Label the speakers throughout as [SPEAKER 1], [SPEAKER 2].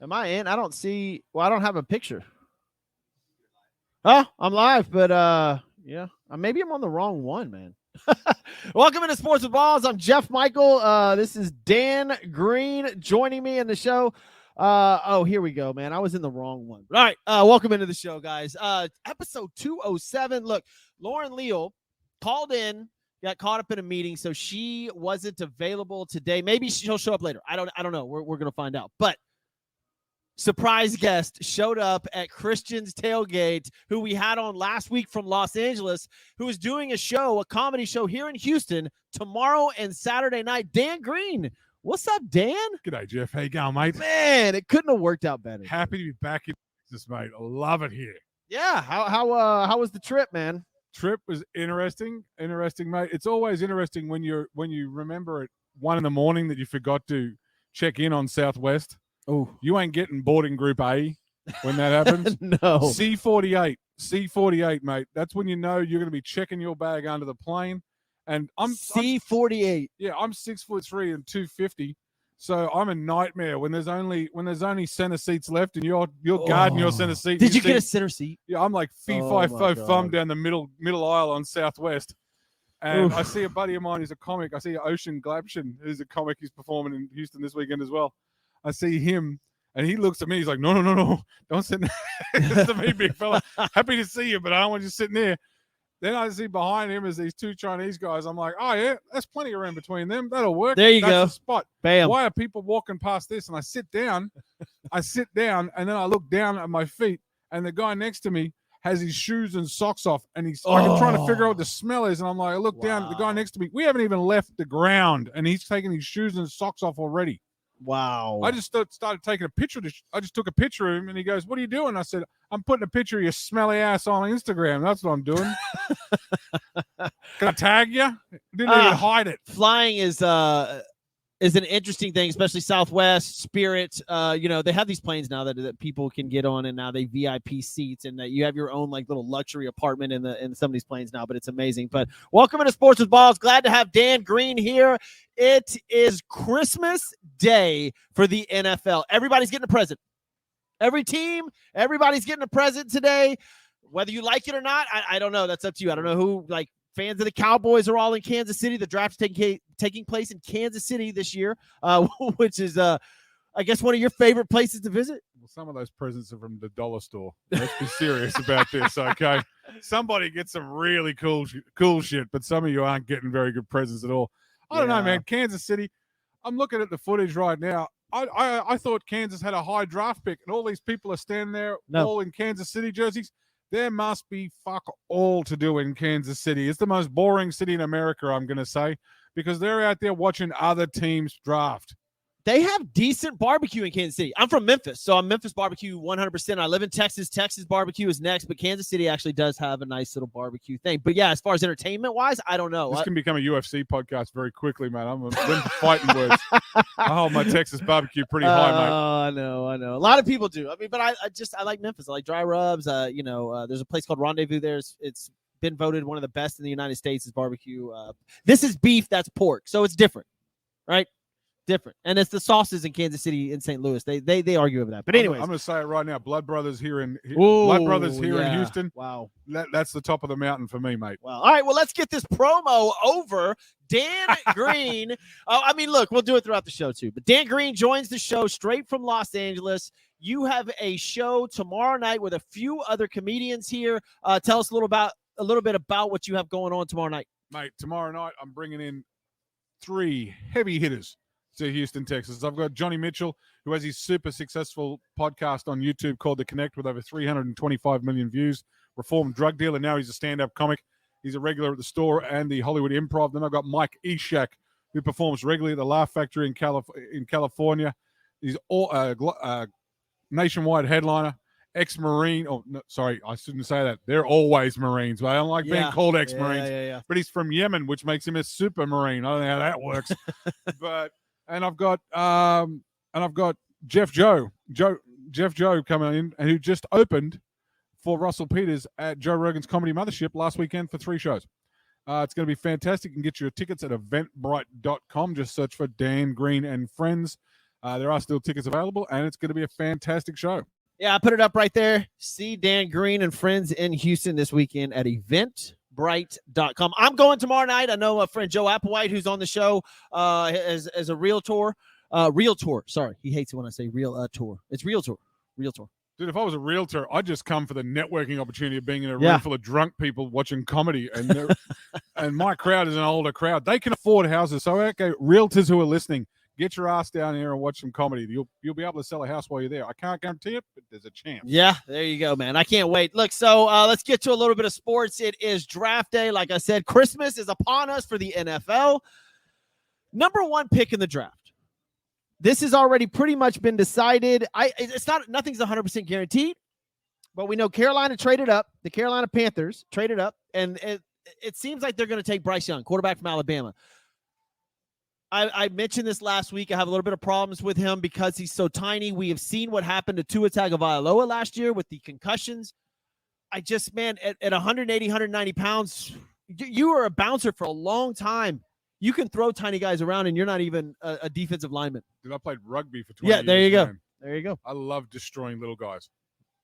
[SPEAKER 1] Am I in? I don't see. Well, I don't have a picture. Oh, I'm live, but yeah, maybe I'm on the wrong one, man. Welcome into Sports with Balls. I'm Jeff Michael. This is Dan Green joining me in the show. Oh, here we go, man. I was in the wrong one. All right, welcome into the show, guys. Episode 207. Look, Lauren Leal called in, got caught up in a meeting, so she wasn't available today. Maybe she'll show up later. I don't know. We're gonna find out, but. Surprise guest showed up at Christian's Tailgate, who we had on last week from Los Angeles, who is doing a comedy show here in Houston tomorrow and Saturday night. Dan Green. What's up, Dan?
[SPEAKER 2] G'day, Jeff. How you going, mate?
[SPEAKER 1] Man, it couldn't have worked out better.
[SPEAKER 2] Happy to be back in Texas, mate. I love it here.
[SPEAKER 1] Yeah. How was the trip, man?
[SPEAKER 2] Trip was interesting, mate. It's always interesting when you remember at 1 a.m. that you forgot to check in on Southwest.
[SPEAKER 1] Oh,
[SPEAKER 2] you ain't getting boarding group A when that happens.
[SPEAKER 1] No.
[SPEAKER 2] C48, mate. That's when you know you're going to be checking your bag under the plane. And I'm
[SPEAKER 1] C48.
[SPEAKER 2] I'm 6'3" and 250. So I'm a nightmare when there's only center seats left and you're guarding your center seat.
[SPEAKER 1] Did you get a center seat?
[SPEAKER 2] Yeah, I'm like thumb down the middle aisle on Southwest. And I see a buddy of mine who's a comic. I see Ocean Glapshin, who's a comic. He's performing in Houston this weekend as well. I see him, and he looks at me. He's like, no, don't sit next to me, big fella. Happy to see you, but I don't want you sitting there. Then I see behind him is these two Chinese guys. I'm like, oh, yeah, that's plenty of room between them. That'll work.
[SPEAKER 1] There you
[SPEAKER 2] that's
[SPEAKER 1] go.
[SPEAKER 2] The spot.
[SPEAKER 1] Bam.
[SPEAKER 2] Why are people walking past this? And I sit down, and then I look down at my feet, and the guy next to me has his shoes and socks off, and he's like, I'm trying to figure out what the smell is. And I'm like, I look down at the guy next to me. We haven't even left the ground, and he's taking his shoes and socks off already.
[SPEAKER 1] Wow.
[SPEAKER 2] I just started taking a picture. I just took a picture of him, and he goes, what are you doing? I said, I'm putting a picture of your smelly ass on Instagram. That's what I'm doing. Can I tag you? Didn't even hide it.
[SPEAKER 1] Flying is an interesting thing, especially Southwest, Spirit. They have these planes now that people can get on, and now they VIP seats, and that you have your own like little luxury apartment in some of these planes now. But it's amazing. But welcome into Sports with Balls. Glad to have Dan Green here. It is Christmas Day for the NFL. Everybody's getting a present. Every team, everybody's getting a present today. Whether you like it or not, I don't know. That's up to you. I don't know who like. Fans of the Cowboys are all in Kansas City. The draft is taking place in Kansas City this year, which is, I guess, one of your favorite places to visit.
[SPEAKER 2] Well, some of those presents are from the dollar store. Let's be serious about this, okay? Somebody gets some really cool shit, but some of you aren't getting very good presents at all. I don't know, man. Kansas City, I'm looking at the footage right now. I thought Kansas had a high draft pick, and all these people are standing there all in Kansas City jerseys. There must be fuck all to do in Kansas City. It's the most boring city in America, I'm going to say, because they're out there watching other teams draft.
[SPEAKER 1] They have decent barbecue in Kansas City. I'm from Memphis, so I'm Memphis barbecue 100%. I live in Texas. Texas barbecue is next, but Kansas City actually does have a nice little barbecue thing. But, yeah, as far as entertainment-wise, I don't know.
[SPEAKER 2] This can become a UFC podcast very quickly, man. I'm for fighting words. I hold my Texas barbecue pretty high, mate.
[SPEAKER 1] Oh, I know. A lot of people do. I mean, but I like Memphis. I like dry rubs. There's a place called Rendezvous there. It's been voted one of the best in the United States is barbecue. This is beef, that's pork, so it's different, right? Different, and it's the sauces in Kansas City and St. Louis. They argue over that, but anyways,
[SPEAKER 2] I'm going to say it right now. Blood Brothers here in Houston.
[SPEAKER 1] Wow,
[SPEAKER 2] that's the top of the mountain for me, mate.
[SPEAKER 1] Wow. All right, well, let's get this promo over. Dan Green. Look, we'll do it throughout the show too. But Dan Green joins the show straight from Los Angeles. You have a show tomorrow night with a few other comedians here. Tell us a little bit about what you have going on tomorrow night,
[SPEAKER 2] mate. Tomorrow night, I'm bringing in 3 heavy hitters to Houston, Texas. I've got Johnny Mitchell, who has his super successful podcast on YouTube called The Connect with over 325 million views. Reformed drug dealer. Now he's a stand-up comic. He's a regular at the Store and the Hollywood Improv. Then I've got Mike Eshak, who performs regularly at the Laugh Factory in California. He's nationwide headliner, ex-Marine. Oh, no, sorry, I shouldn't say that. They're always Marines, but I don't like being called ex-Marines.
[SPEAKER 1] Yeah.
[SPEAKER 2] But he's from Yemen, which makes him a super Marine. I don't know how that works. And I've got Jeff Joe coming in, and who just opened for Russell Peters at Joe Rogan's Comedy Mothership last weekend for 3 shows. It's going to be fantastic. You can get your tickets at eventbrite.com. Just search for Dan Green and Friends. There are still tickets available, and it's going to be a fantastic show.
[SPEAKER 1] Yeah, I put it up right there. See Dan Green and friends in Houston this weekend at eventbrite.com. I'm going tomorrow night. I know a friend, Joe Applewhite, who's on the show as a realtor. Sorry, he hates it when I say tour. It's realtor.
[SPEAKER 2] Dude, if I was a realtor, I'd just come for the networking opportunity of being in a room full of drunk people watching comedy. And and my crowd is an older crowd. They can afford houses. So, okay, realtors who are listening, get your ass down here and watch some comedy. You'll be able to sell a house while you're there. I can't guarantee it, but there's a chance.
[SPEAKER 1] Yeah, there you go, man. I can't wait. Look, so let's get to a little bit of sports. It is draft day. Like I said, Christmas is upon us for the NFL. Number one pick in the draft. This has already pretty much been decided. Nothing's 100% guaranteed, but we know Carolina traded up. The Carolina Panthers traded up, and it seems like they're going to take Bryce Young, quarterback from Alabama. I mentioned this last week. I have a little bit of problems with him because he's so tiny. We have seen what happened to Tua Tagovailoa last year with the concussions. At 180, 190 pounds, you are a bouncer for a long time. You can throw tiny guys around, and you're not even a defensive lineman.
[SPEAKER 2] Dude, I played rugby for 20 years.
[SPEAKER 1] Yeah, there you go.
[SPEAKER 2] Man.
[SPEAKER 1] There you go.
[SPEAKER 2] I love destroying little guys.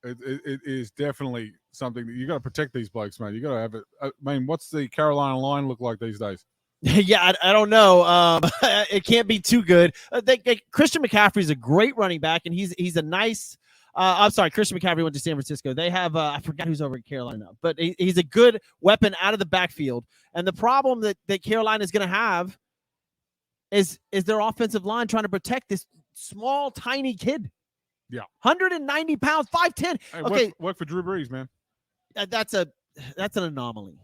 [SPEAKER 2] It is definitely something that you got to protect these blokes, man. You got to have it. I mean, what's the Carolina line look like these days?
[SPEAKER 1] Yeah, I don't know. It can't be too good. Christian McCaffrey is a great running back, and he's a nice. I'm sorry, Christian McCaffrey went to San Francisco. They have I forgot who's over in Carolina now, but he's a good weapon out of the backfield. And the problem that Carolina is going to have is their offensive line trying to protect this small, tiny kid.
[SPEAKER 2] Yeah,
[SPEAKER 1] 190 pounds, 5'10".
[SPEAKER 2] Hey,
[SPEAKER 1] okay,
[SPEAKER 2] work for Drew Brees, man.
[SPEAKER 1] That's an anomaly.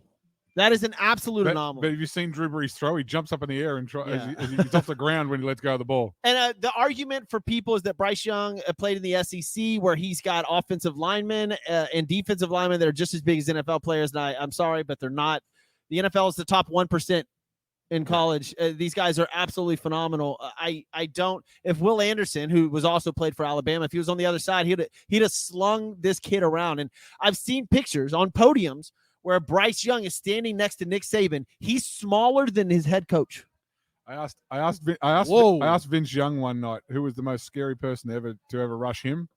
[SPEAKER 1] That is an absolute anomaly.
[SPEAKER 2] But have you seen Drew Brees throw? He jumps up in the air and as he's off the ground when he lets go of the ball.
[SPEAKER 1] And the argument for people is that Bryce Young played in the SEC where he's got offensive linemen and defensive linemen that are just as big as NFL players. And I'm sorry, but they're not. The NFL is the top 1% in college. These guys are absolutely phenomenal. I don't. If Will Anderson, who was also played for Alabama, if he was on the other side, he'd have slung this kid around. And I've seen pictures on podiums where Bryce Young is standing next to Nick Saban. He's smaller than his head coach.
[SPEAKER 2] I asked Vince Young one night who was the most scary person to ever rush him,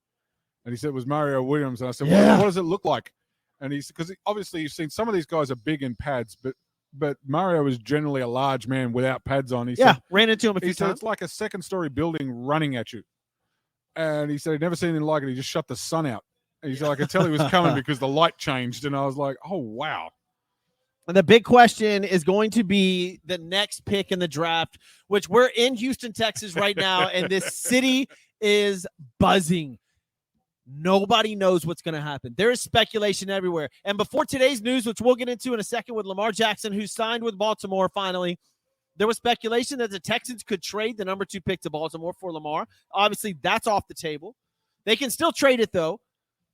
[SPEAKER 2] and he said it was Mario Williams. And I said, what does it look like? And because obviously you've seen some of these guys are big in pads, but Mario is generally a large man without pads on. He said,
[SPEAKER 1] ran into him a few times.
[SPEAKER 2] He said it's like a second-story building running at you. And he said he'd never seen anything like it. He just shut the sun out. And he said, I could tell he was coming because the light changed. And I was like, oh, wow.
[SPEAKER 1] And the big question is going to be the next pick in the draft, which we're in Houston, Texas right now, and this city is buzzing. Nobody knows what's going to happen. There is speculation everywhere. And before today's news, which we'll get into in a second with Lamar Jackson, who signed with Baltimore finally, there was speculation that the Texans could trade the number 2 pick to Baltimore for Lamar. Obviously, that's off the table. They can still trade it, though.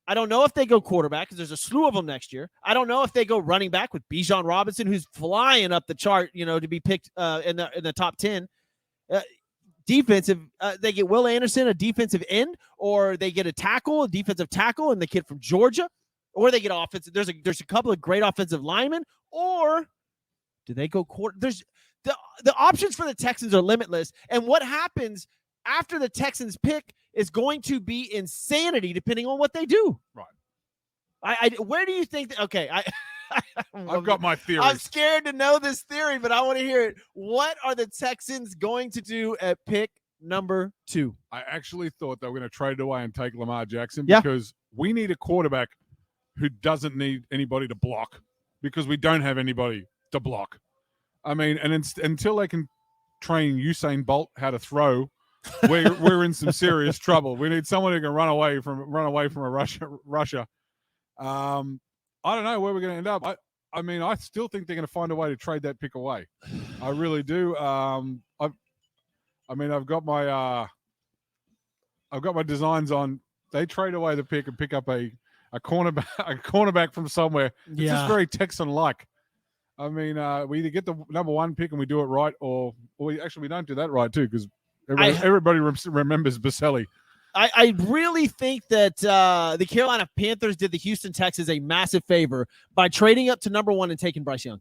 [SPEAKER 1] I don't know if they go quarterback because there's a slew of them next year. I don't know if they go running back with Bijan Robinson, who's flying up the chart, to be picked in the top 10. Defensive, they get Will Anderson, a defensive end, or they get a defensive tackle, and the kid from Georgia, or they get offensive. There's a couple of great offensive linemen, or do they go quarter? There's the options for the Texans are limitless, and what happens after the Texans pick is going to be insanity depending on what they do.
[SPEAKER 2] Right.
[SPEAKER 1] Where do you think
[SPEAKER 2] I've got my theory.
[SPEAKER 1] I'm scared to know this theory, but I want to hear it. What are the Texans going to do at pick number 2?
[SPEAKER 2] I actually thought they were going to trade it away and take Lamar Jackson because we need a quarterback who doesn't need anybody to block because we don't have anybody to block. I mean, and until they can train Usain Bolt how to throw, we're in some serious trouble. We need someone who can run away from a rusher. I don't know where we're going to end up. I mean, I still think they're going to find a way to trade that pick away. I really do. I've got my designs on. They trade away the pick and pick up a cornerback from somewhere. It's just very Texan-like. I mean, we either get the number 1 pick and we do it right, or we don't do that right too because everybody remembers Baselli.
[SPEAKER 1] I really think that the Carolina Panthers did the Houston Texans a massive favor by trading up to number 1 and taking Bryce Young.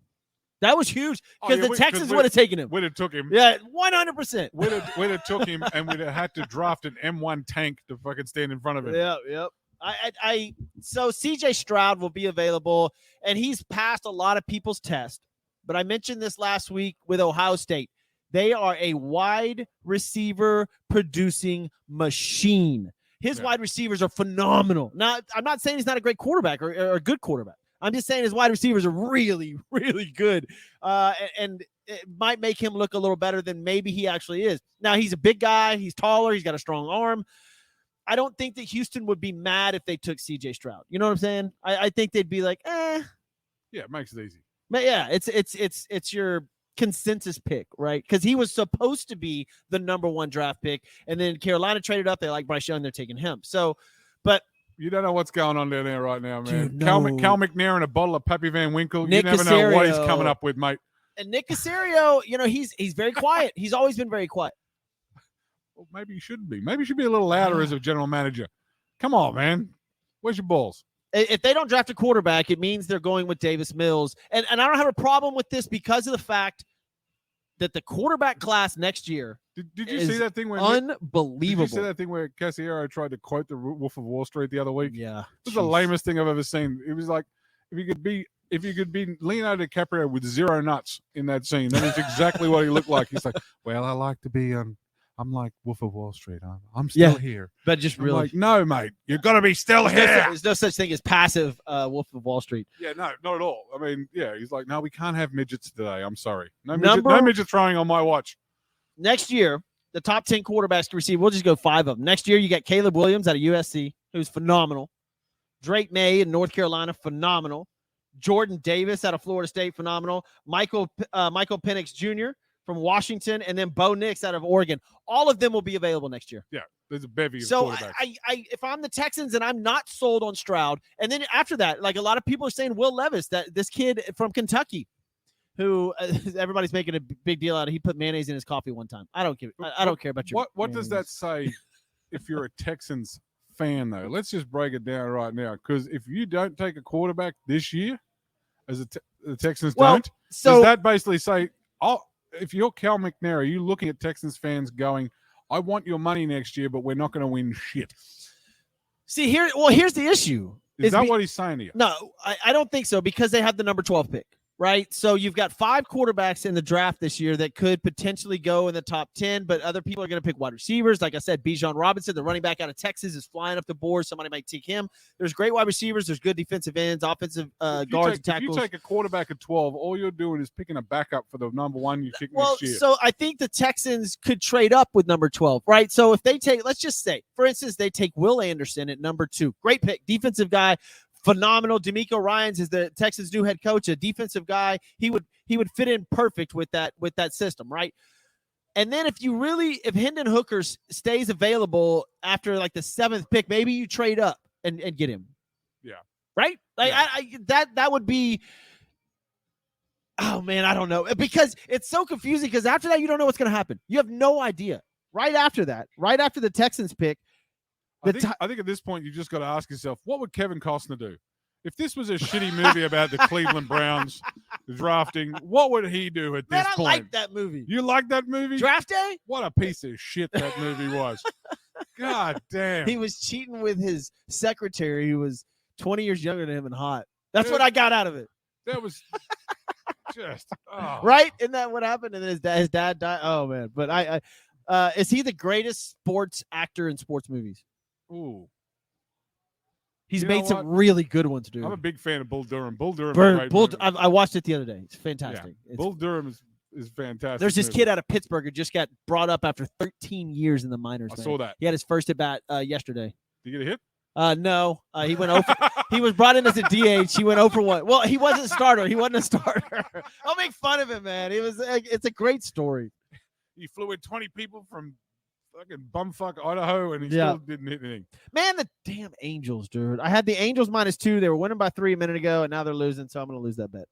[SPEAKER 1] That was huge
[SPEAKER 2] Oh,
[SPEAKER 1] because
[SPEAKER 2] yeah,
[SPEAKER 1] the Texans would have taken him.
[SPEAKER 2] We'd have took him.
[SPEAKER 1] Yeah, 100%.
[SPEAKER 2] We'd have took him, and we'd have had to draft an M1 tank to fucking stand in front of him.
[SPEAKER 1] Yeah, yep. So CJ Stroud will be available, and he's passed a lot of people's tests. But I mentioned this last week with Ohio State. They are a wide receiver producing machine. His wide receivers are phenomenal. Now, I'm not saying he's not a great quarterback or a good quarterback. I'm just saying his wide receivers are really, really good. And it might make him look a little better than maybe he actually is. Now, he's a big guy. He's taller. He's got a strong arm. I don't think that Houston would be mad if they took CJ Stroud. You know what I'm saying? I think they'd be like, eh.
[SPEAKER 2] Yeah, it makes it easy.
[SPEAKER 1] But yeah, it's your consensus pick, right? Because he was supposed to be the number 1 draft pick, and then Carolina traded up. They like Bryce Young. They're taking him. So, but
[SPEAKER 2] you don't know what's going on down there right now, man.
[SPEAKER 1] Dude,
[SPEAKER 2] Cal
[SPEAKER 1] no.
[SPEAKER 2] McNair and a bottle of Pappy Van Winkle.
[SPEAKER 1] Nick
[SPEAKER 2] you never know what he's
[SPEAKER 1] Caserio.
[SPEAKER 2] coming up with, mate.
[SPEAKER 1] And Nick Caserio, he's very quiet. He's always been very quiet.
[SPEAKER 2] Well, maybe you shouldn't be. Maybe you should be a little louder as a general manager. Come on, man. Where's your balls?
[SPEAKER 1] If they don't draft a quarterback, it means they're going with Davis Mills. And I don't have a problem with this because of the fact that the quarterback class next year
[SPEAKER 2] Did you see that thing where
[SPEAKER 1] unbelievable.
[SPEAKER 2] Did you see that thing where Cassiero tried to quote the Wolf of Wall Street the other week?
[SPEAKER 1] Yeah.
[SPEAKER 2] It was the lamest thing I've ever seen. It was like, if you could be Leonardo DiCaprio with 0 nuts in that scene, that is exactly what he looked like. He's like, well, I like to be I'm like Wolf of Wall Street. I'm still here.
[SPEAKER 1] But just really,
[SPEAKER 2] like, no, mate, you've got to be still here.
[SPEAKER 1] There's no such thing as passive Wolf of Wall Street.
[SPEAKER 2] Yeah, no, not at all. I mean, yeah, he's like, no, we can't have midgets today. I'm sorry. No midget throwing on my watch.
[SPEAKER 1] Next year, the top 10 quarterbacks to receive, we'll just go 5 of them. Next year, you got Caleb Williams out of USC, who's phenomenal. Drake May in North Carolina, phenomenal. Jordan Davis out of Florida State, phenomenal. Michael Penix Jr. from Washington, and then Bo Nix out of Oregon. All of them will be available next year.
[SPEAKER 2] Yeah, there's a bevy of
[SPEAKER 1] so
[SPEAKER 2] quarterbacks.
[SPEAKER 1] I if I'm the Texans and I'm not sold on Stroud, and then after that, like a lot of people are saying Will Levis, that this kid from Kentucky, who everybody's making a big deal out of, he put mayonnaise in his coffee one time. I don't care about your
[SPEAKER 2] what does that say if you're a Texans fan, though? Let's just break it down right now, because if you don't take a quarterback this year, as the Texans don't,
[SPEAKER 1] so
[SPEAKER 2] does that basically say, oh, if you're Cal McNair, are you looking at Texans fans going, I want your money next year, but we're not going to win shit?
[SPEAKER 1] See, here's the issue.
[SPEAKER 2] Is that what he's saying to you?
[SPEAKER 1] No, I don't think so, because they have the number 12 pick, right? So you've got 5 quarterbacks in the draft this year that could potentially go in the top 10, but other people are going to pick wide receivers. Like I said, Bijan Robinson, the running back out of Texas, is flying up the board. Somebody might take him. There's great wide receivers. There's good defensive ends, offensive guards, and tackles.
[SPEAKER 2] If you take a quarterback at 12, all you're doing is picking a backup for the number 1 you pick next year.
[SPEAKER 1] So I think the Texans could trade up with number 12, right? So if they take, let's just say, for instance, they take Will Anderson at number 2. Great pick, defensive guy. Phenomenal. DeMeco Ryans is the Texans' new head coach, a defensive guy. He would fit in perfect with that system, right? And then if Hendon Hooker stays available after like the 7th pick, maybe you trade up and get him.
[SPEAKER 2] Yeah.
[SPEAKER 1] Right? Like that would be. Oh man, I don't know, because it's so confusing. Because after that, you don't know what's going to happen. You have no idea. Right after the Texans pick.
[SPEAKER 2] I think at this point, you just got to ask yourself, what would Kevin Costner do? If this was a shitty movie about the Cleveland Browns drafting, what would he do at this point?
[SPEAKER 1] I like that movie.
[SPEAKER 2] You like that movie?
[SPEAKER 1] Draft Day?
[SPEAKER 2] What a piece of shit that movie was. God damn.
[SPEAKER 1] He was cheating with his secretary who was 20 years younger than him and hot. That's what I got out of it.
[SPEAKER 2] That was just
[SPEAKER 1] right? Isn't that what happened? And then his dad died. Oh man. But is he the greatest sports actor in sports movies?
[SPEAKER 2] Ooh.
[SPEAKER 1] He's made some really good ones, dude.
[SPEAKER 2] I'm a big fan of Bull Durham. Bull Durham.
[SPEAKER 1] I watched it the other day. It's fantastic.
[SPEAKER 2] Yeah. Bull Durham is fantastic.
[SPEAKER 1] There's this kid out of Pittsburgh who just got brought up after 13 years in the minors.
[SPEAKER 2] I saw that.
[SPEAKER 1] He had his first at bat yesterday.
[SPEAKER 2] Did you get a hit?
[SPEAKER 1] No. He went over. He was brought in as a DH. He went 0 for 1. Well, he wasn't a starter. He wasn't a starter. I'll make fun of him, man. It's a great story.
[SPEAKER 2] He flew in 20 people from fucking bumfuck Idaho, and he still didn't hit anything.
[SPEAKER 1] Man, the damn Angels, dude. I had the Angels -2. They were winning by 3 a minute ago, and now they're losing, so I'm going to lose that bet.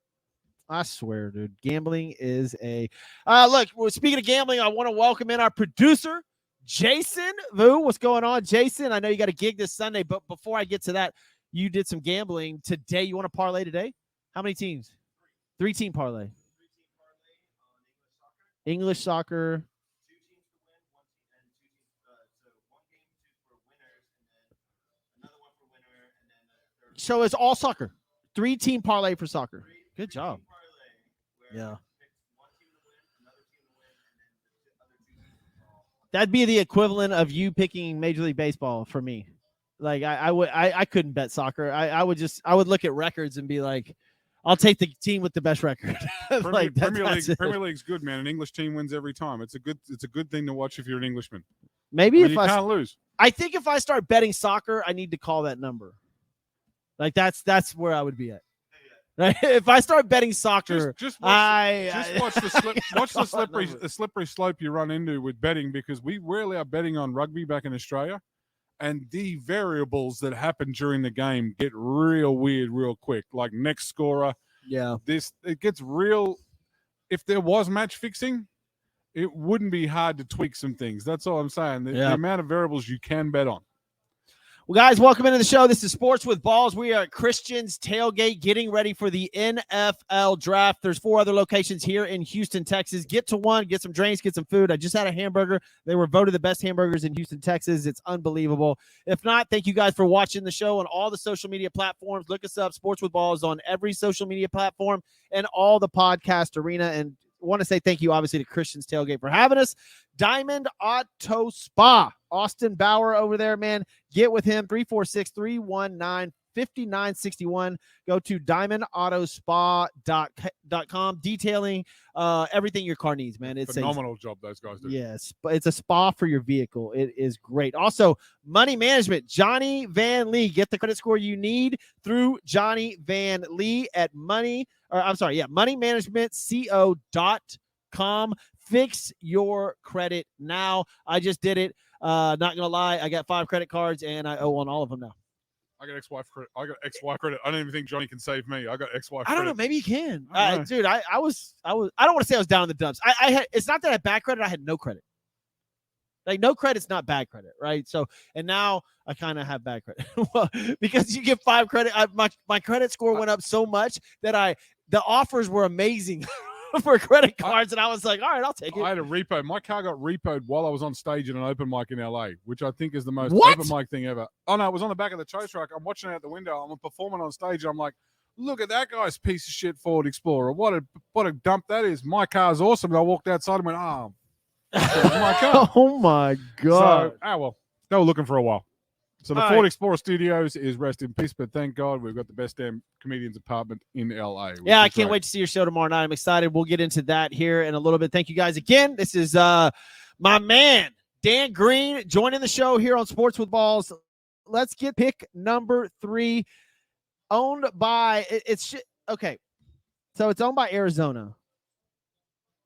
[SPEAKER 1] I swear, dude. Gambling is a look, speaking of gambling, I want to welcome in our producer, Jason Vu. What's going on, Jason? I know you got a gig this Sunday, but before I get to that, you did some gambling today. You want to parlay today? How many teams? 3-team parlay. English soccer. So it's all soccer. 3-team parlay for soccer. Good job. Yeah. That'd be the equivalent of you picking Major League Baseball for me. Like I couldn't bet soccer. I would look at records and be like, I'll take the team with the best record.
[SPEAKER 2] Like Premier League's good, man. An English team wins every time. It's a good thing to watch if you're an Englishman.
[SPEAKER 1] Maybe if
[SPEAKER 2] you can't lose.
[SPEAKER 1] I think if I start betting soccer, I need to call that number. Like that's where I would be at. Right? If I start betting soccer,
[SPEAKER 2] watch the slippery slope you run into with betting, because we rarely are betting on rugby back in Australia, and the variables that happen during the game get real weird real quick. Like next scorer.
[SPEAKER 1] Yeah.
[SPEAKER 2] It gets real. If there was match fixing, it wouldn't be hard to tweak some things. That's all I'm saying. The amount of variables you can bet on.
[SPEAKER 1] Well, guys, welcome into the show. This is Sports with Balls. We are at Christian's Tailgate getting ready for the NFL Draft. There's 4 other locations here in Houston, Texas. Get to one, get some drinks, get some food. I just had a hamburger. They were voted the best hamburgers in Houston, Texas. It's unbelievable. If not, thank you guys for watching the show on all the social media platforms. Look us up, Sports with Balls, on every social media platform and all the podcast arena. And I want to say thank you, obviously, to Christian's Tailgate for having us. Diamond Auto Spa. Austin Bauer over there, man. Get with him, 346-319-5961. Go to diamondautospa.com, detailing everything your car needs, man. It's
[SPEAKER 2] phenomenal job those guys do.
[SPEAKER 1] Yes, but it's a spa for your vehicle. It is great. Also, money management, Johnny Van Lee. Get the credit score you need through Johnny Van Lee at moneymanagementco.com. Fix your credit now. I just did it. Not gonna lie, I got 5 credit cards and I owe on all of them now.
[SPEAKER 2] I got XY credit. I don't even think Johnny can save me. I got XY credit.
[SPEAKER 1] I don't know. Maybe you can, dude. I don't want to say I was down in the dumps. I had. It's not that I had bad credit. I had no credit. Like no credit's not bad credit, right? So, and now I kind of have bad credit. Well, because you get 5 credit. My credit score went up so much that the offers were amazing. For credit cards, and I was like, all right, I'll take it.
[SPEAKER 2] I had a repo. My car got repoed while I was on stage at an open mic in LA, which I think is the most open mic thing ever. Oh, no, it was on the back of the tow truck. I'm watching it out the window. I'm performing on stage. I'm like, look at that guy's piece of shit Ford Explorer. What a dump that is. My car's awesome. And I walked outside and went, my car.
[SPEAKER 1] Oh, my God.
[SPEAKER 2] So, they were looking for a while. So the Ford Explorer Studios is rest in peace, but thank God we've got the best damn comedian's apartment in LA.
[SPEAKER 1] Yeah, I can't wait to see your show tomorrow night. I'm excited. We'll get into that here in a little bit. Thank you guys again. This is my man, Dan Green, joining the show here on Sports with Balls. Let's get pick number 3, owned by okay. So it's owned by Arizona.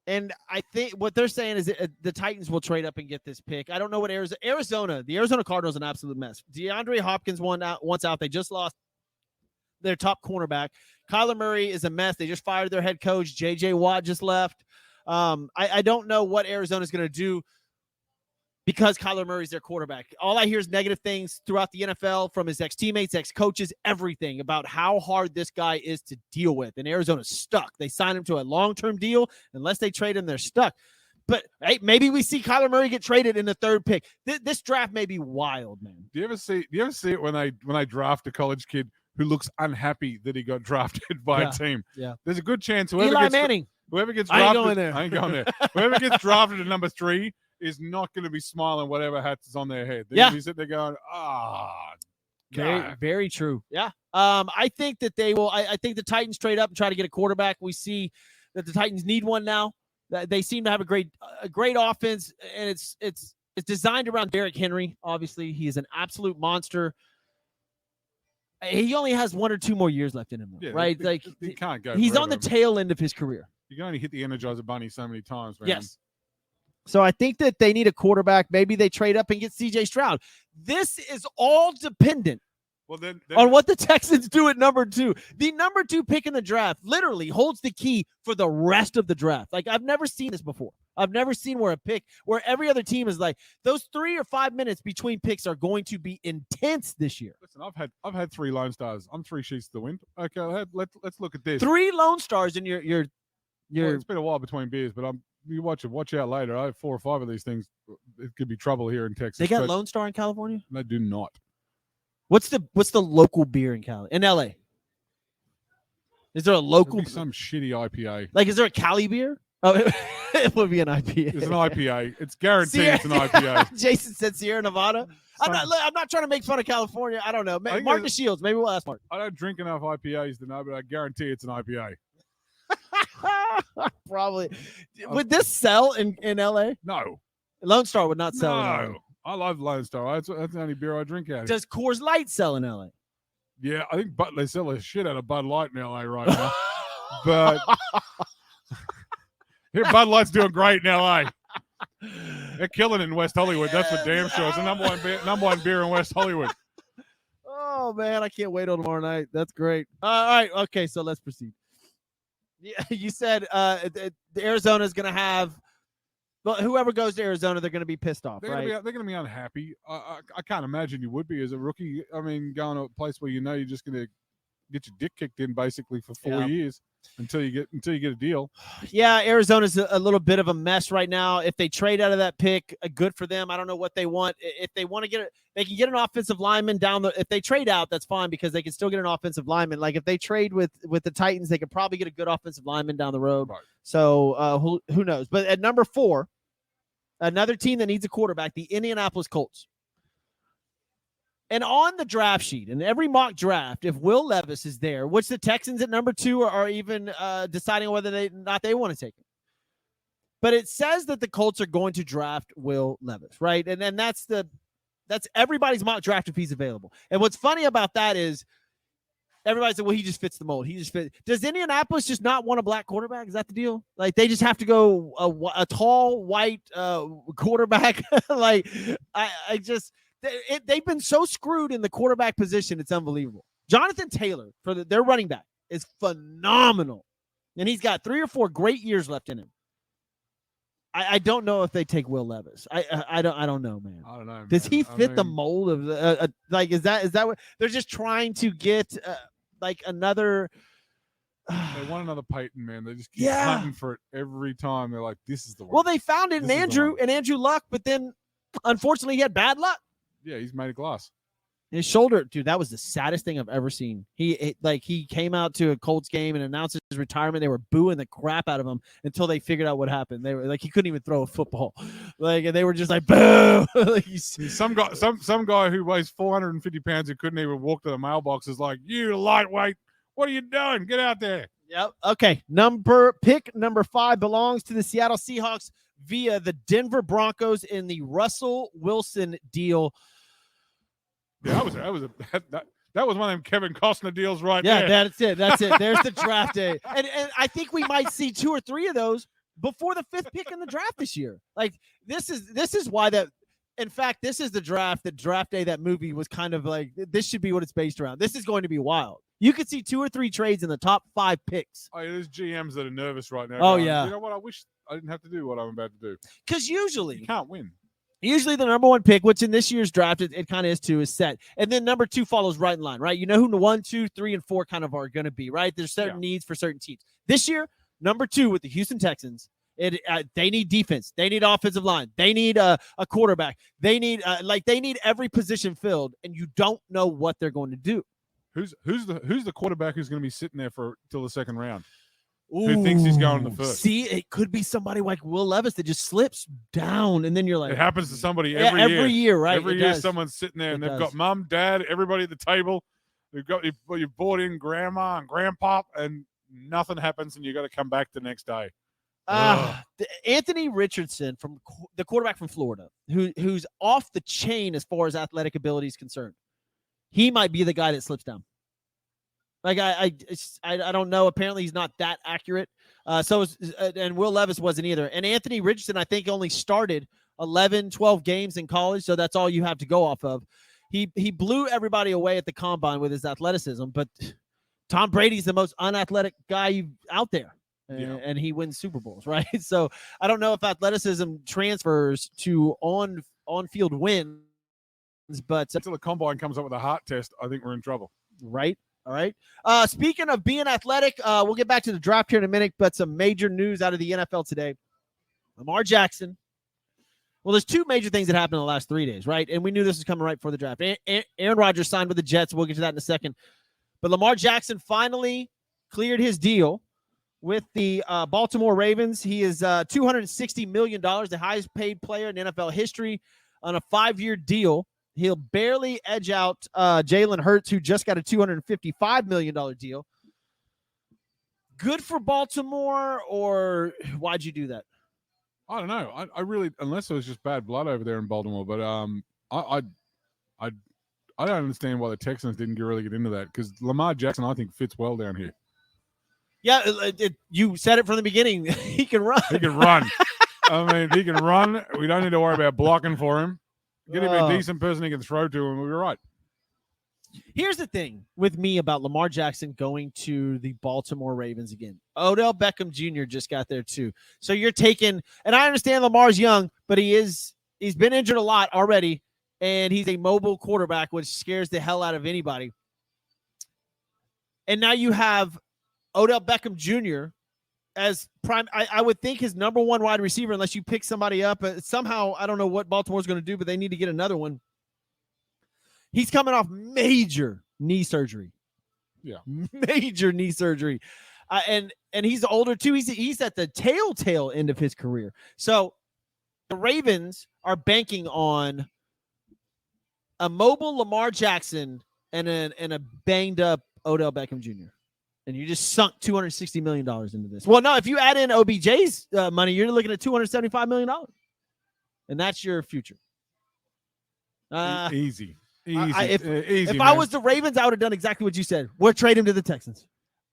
[SPEAKER 1] And I think what they're saying is that the Titans will trade up and get this pick. I don't know what the Arizona Cardinals an absolute mess. DeAndre Hopkins once out. They just lost their top cornerback. Kyler Murray is a mess. They just fired their head coach. J.J. Watt just left. I don't know what Arizona is going to do because Kyler Murray's their quarterback. All I hear is negative things throughout the NFL from his ex-teammates, ex-coaches, everything about how hard this guy is to deal with. And Arizona's stuck. They signed him to a long-term deal. Unless they trade him, they're stuck. But hey, maybe we see Kyler Murray get traded in the 3rd pick. This draft may be wild, man.
[SPEAKER 2] Do you ever see it when they draft a college kid who looks unhappy that he got drafted by a team?
[SPEAKER 1] Yeah.
[SPEAKER 2] There's a good chance
[SPEAKER 1] Eli Manning.
[SPEAKER 2] Whoever gets drafted,
[SPEAKER 1] I ain't going there.
[SPEAKER 2] Whoever gets drafted at number 3 is not going to be smiling whatever hat is on their head. They're going to be sitting there going,
[SPEAKER 1] very, very true. Yeah. I think that they will. I think the Titans trade up and try to get a quarterback. We see that the Titans need one now. They seem to have a great offense, and it's designed around Derrick Henry. Obviously, he is an absolute monster. He only has 1 or 2 more years left in him, right?
[SPEAKER 2] He can't go.
[SPEAKER 1] He's
[SPEAKER 2] forever.
[SPEAKER 1] on the tail end of his career.
[SPEAKER 2] You can only hit the Energizer Bunny so many times, man.
[SPEAKER 1] Yes. So I think that they need a quarterback. Maybe they trade up and get C.J. Stroud. This is all dependent on what the Texans do at number 2. The number 2 pick in the draft literally holds the key for the rest of the draft. Like, I've never seen this before. I've never seen where every other team is like, those 3 or 5 minutes between picks are going to be intense this year.
[SPEAKER 2] Listen, I've had 3 Lone Stars. I'm 3 sheets to the wind. Okay, let's look at this.
[SPEAKER 1] 3 Lone Stars in your
[SPEAKER 2] Well, it's been a while between beers, but you watch out later. I have 4 or 5 of these things. It could be trouble here in Texas.
[SPEAKER 1] They got Lone Star in California?
[SPEAKER 2] They do not.
[SPEAKER 1] What's the local beer in Cali? In LA? Is there a local?
[SPEAKER 2] Some shitty IPA.
[SPEAKER 1] Like, is there a Cali beer? Oh, it would be an IPA.
[SPEAKER 2] It's an IPA. It's guaranteed it's an IPA.
[SPEAKER 1] Jason said Sierra Nevada. I'm not trying to make fun of California. I don't know. Mark the Shields. Maybe we'll ask Mark.
[SPEAKER 2] I don't drink enough IPAs to know, but I guarantee it's an IPA.
[SPEAKER 1] Probably. Would this sell in LA?
[SPEAKER 2] No.
[SPEAKER 1] Lone Star would not sell in LA.
[SPEAKER 2] I love Lone Star. That's the only beer I drink out of.
[SPEAKER 1] Does Coors Light sell in LA?
[SPEAKER 2] Yeah, I think they sell a shit out of Bud Light in LA right now. But here, Bud Light's doing great in LA. They're killing it in West Hollywood. That's for damn sure. It's the number one beer in West Hollywood.
[SPEAKER 1] Oh man, I can't wait till tomorrow night. That's great. All right, okay, so let's proceed. Yeah, you said the Arizona's going to have. Well, whoever goes to Arizona, they're going to be pissed off,
[SPEAKER 2] they're
[SPEAKER 1] right?
[SPEAKER 2] They're going to be unhappy. I can't imagine you would be as a rookie. I mean, going to a place where you know you're just going to get your dick kicked in basically for 4 years until you get a deal.
[SPEAKER 1] Yeah, Arizona's a little bit of a mess right now. If they trade out of that pick, good for them. I don't know what they want. If they want to get it, they can get an offensive lineman down the. If they trade out, that's fine because they can still get an offensive lineman. Like if they trade with the Titans, they could probably get a good offensive lineman down the road.
[SPEAKER 2] Right.
[SPEAKER 1] So who knows? But at number 4, another team that needs a quarterback, the Indianapolis Colts. And on the draft sheet, in every mock draft, if Will Levis is there, which the Texans at number 2 are even deciding whether they want to take him. But it says that the Colts are going to draft Will Levis, right? And then that's everybody's mock draft if he's available. And what's funny about that is everybody said, well, he just fits the mold. He just fits. Does Indianapolis just not want a black quarterback? Is that the deal? Like they just have to go a tall white quarterback? Like I just. They've been so screwed in the quarterback position. It's unbelievable. Jonathan Taylor, for their running back, is phenomenal. And he's got 3 or 4 great years left in him. I don't know if they take Will Levis. I don't know, man.
[SPEAKER 2] I don't know.
[SPEAKER 1] Does he fit the mold of the like? Is that what they're just trying to get? Like another.
[SPEAKER 2] They want another Peyton, man. They just keep hunting for it every time. They're like, this is the one.
[SPEAKER 1] Well, they found it in Andrew Luck, but then unfortunately he had bad luck.
[SPEAKER 2] Yeah, he's made of glass.
[SPEAKER 1] His shoulder, dude, that was the saddest thing I've ever seen. He came out to a Colts game and announced his retirement. They were booing the crap out of him until they figured out what happened. They were like, he couldn't even throw a football. Like, and they were just like, boo. Like,
[SPEAKER 2] some guy who weighs 450 pounds who couldn't even walk to the mailbox is like, you lightweight, what are you doing? Get out there.
[SPEAKER 1] Yep. Okay. Pick number 5 belongs to the Seattle Seahawks via the Denver Broncos in the Russell Wilson deal.
[SPEAKER 2] Yeah, that was one of them Kevin Costner deals right
[SPEAKER 1] there. Yeah, that's it. There's the draft day. And I think we might see 2 or 3 of those before the 5th pick in the draft this year. Like this is why that. In fact, this is the draft day that movie was kind of like, this should be what it's based around. This is going to be wild. You could see 2 or 3 trades in the top 5 picks.
[SPEAKER 2] Oh, yeah, there's GMs that are nervous right now.
[SPEAKER 1] Oh, yeah.
[SPEAKER 2] You know what? I wish I didn't have to do what I'm about to do.
[SPEAKER 1] Because usually
[SPEAKER 2] you can't win.
[SPEAKER 1] Usually the number 1 pick, which in this year's draft, it kind of is too, is set. And then number 2 follows right in line, right? You know who the 1, 2, 3, and 4 kind of are going to be, right? There's certain needs for certain teams. This year, number 2 with the Houston Texans, they need defense. They need offensive line. They need a quarterback. They need every position filled, and you don't know what they're going to do.
[SPEAKER 2] Who's the quarterback who's going to be sitting there till the 2nd round? Who thinks he's going in the 1st?
[SPEAKER 1] See, it could be somebody like Will Levis that just slips down, and then you're like,
[SPEAKER 2] it happens to somebody every year.
[SPEAKER 1] Every year, right?
[SPEAKER 2] Every year, someone's sitting there, and they've got mom, dad, everybody at the table. They've got you brought in grandma and grandpa, and nothing happens, and you got to come back the next day.
[SPEAKER 1] Anthony Richardson, from the quarterback from Florida, who's off the chain as far as athletic ability is concerned. He might be the guy that slips down. Like I don't know. Apparently he's not that accurate. And Will Levis wasn't either. And Anthony Richardson, I think, only started 11, 12 games in college, so that's all you have to go off of. He blew everybody away at the combine with his athleticism, but Tom Brady's the most unathletic guy out there. And he wins Super Bowls, right? So I don't know if athleticism transfers to on-field wins, but
[SPEAKER 2] until the combine comes up with a heart test, I think we're in trouble.
[SPEAKER 1] Right. All right. Speaking of being athletic, we'll get back to the draft here in a minute, but some major news out of the NFL today. Lamar Jackson. Well, there's two major things that happened in the last 3 days, right? And we knew this was coming right before the draft. Aaron Rodgers signed with the Jets. We'll get to that in a second. But Lamar Jackson finally cleared his deal with the Baltimore Ravens. He is $260 million, the highest paid player in NFL history on a 5-year deal. He'll barely edge out Jalen Hurts, who just got a $255 million deal. Good for Baltimore, or why'd you do that?
[SPEAKER 2] I don't know. I really, unless it was just bad blood over there in Baltimore, but I don't understand why the Texans didn't really get into that, because Lamar Jackson, I think, fits well down here.
[SPEAKER 1] Yeah, you said it from the beginning. He can run.
[SPEAKER 2] He can run. I mean, he can run. We don't need to worry about blocking for him. Get him a decent person he can throw to, and we'll be right.
[SPEAKER 1] Here's the thing with me about Lamar Jackson going to the Baltimore Ravens again. Odell Beckham Jr. just got there too. So you're taking, and I understand Lamar's young, but he's been injured a lot already, and he's a mobile quarterback, which scares the hell out of anybody. And now you have Odell Beckham Jr. as prime. I would think his number one wide receiver, unless you pick somebody up. Somehow, I don't know what Baltimore's going to do, but they need to get another one. He's coming off major knee surgery.
[SPEAKER 2] Yeah.
[SPEAKER 1] Major knee surgery. And he's older too. He's at the tail end of his career. So the Ravens are banking on a mobile Lamar Jackson and a banged up Odell Beckham Jr. And you just sunk $260 million into this. Well, no, if you add in OBJ's money, you're looking at $275 million. And that's your future.
[SPEAKER 2] Easy.
[SPEAKER 1] If I was the Ravens, I would have done exactly what you said. We'll trade him to the Texans.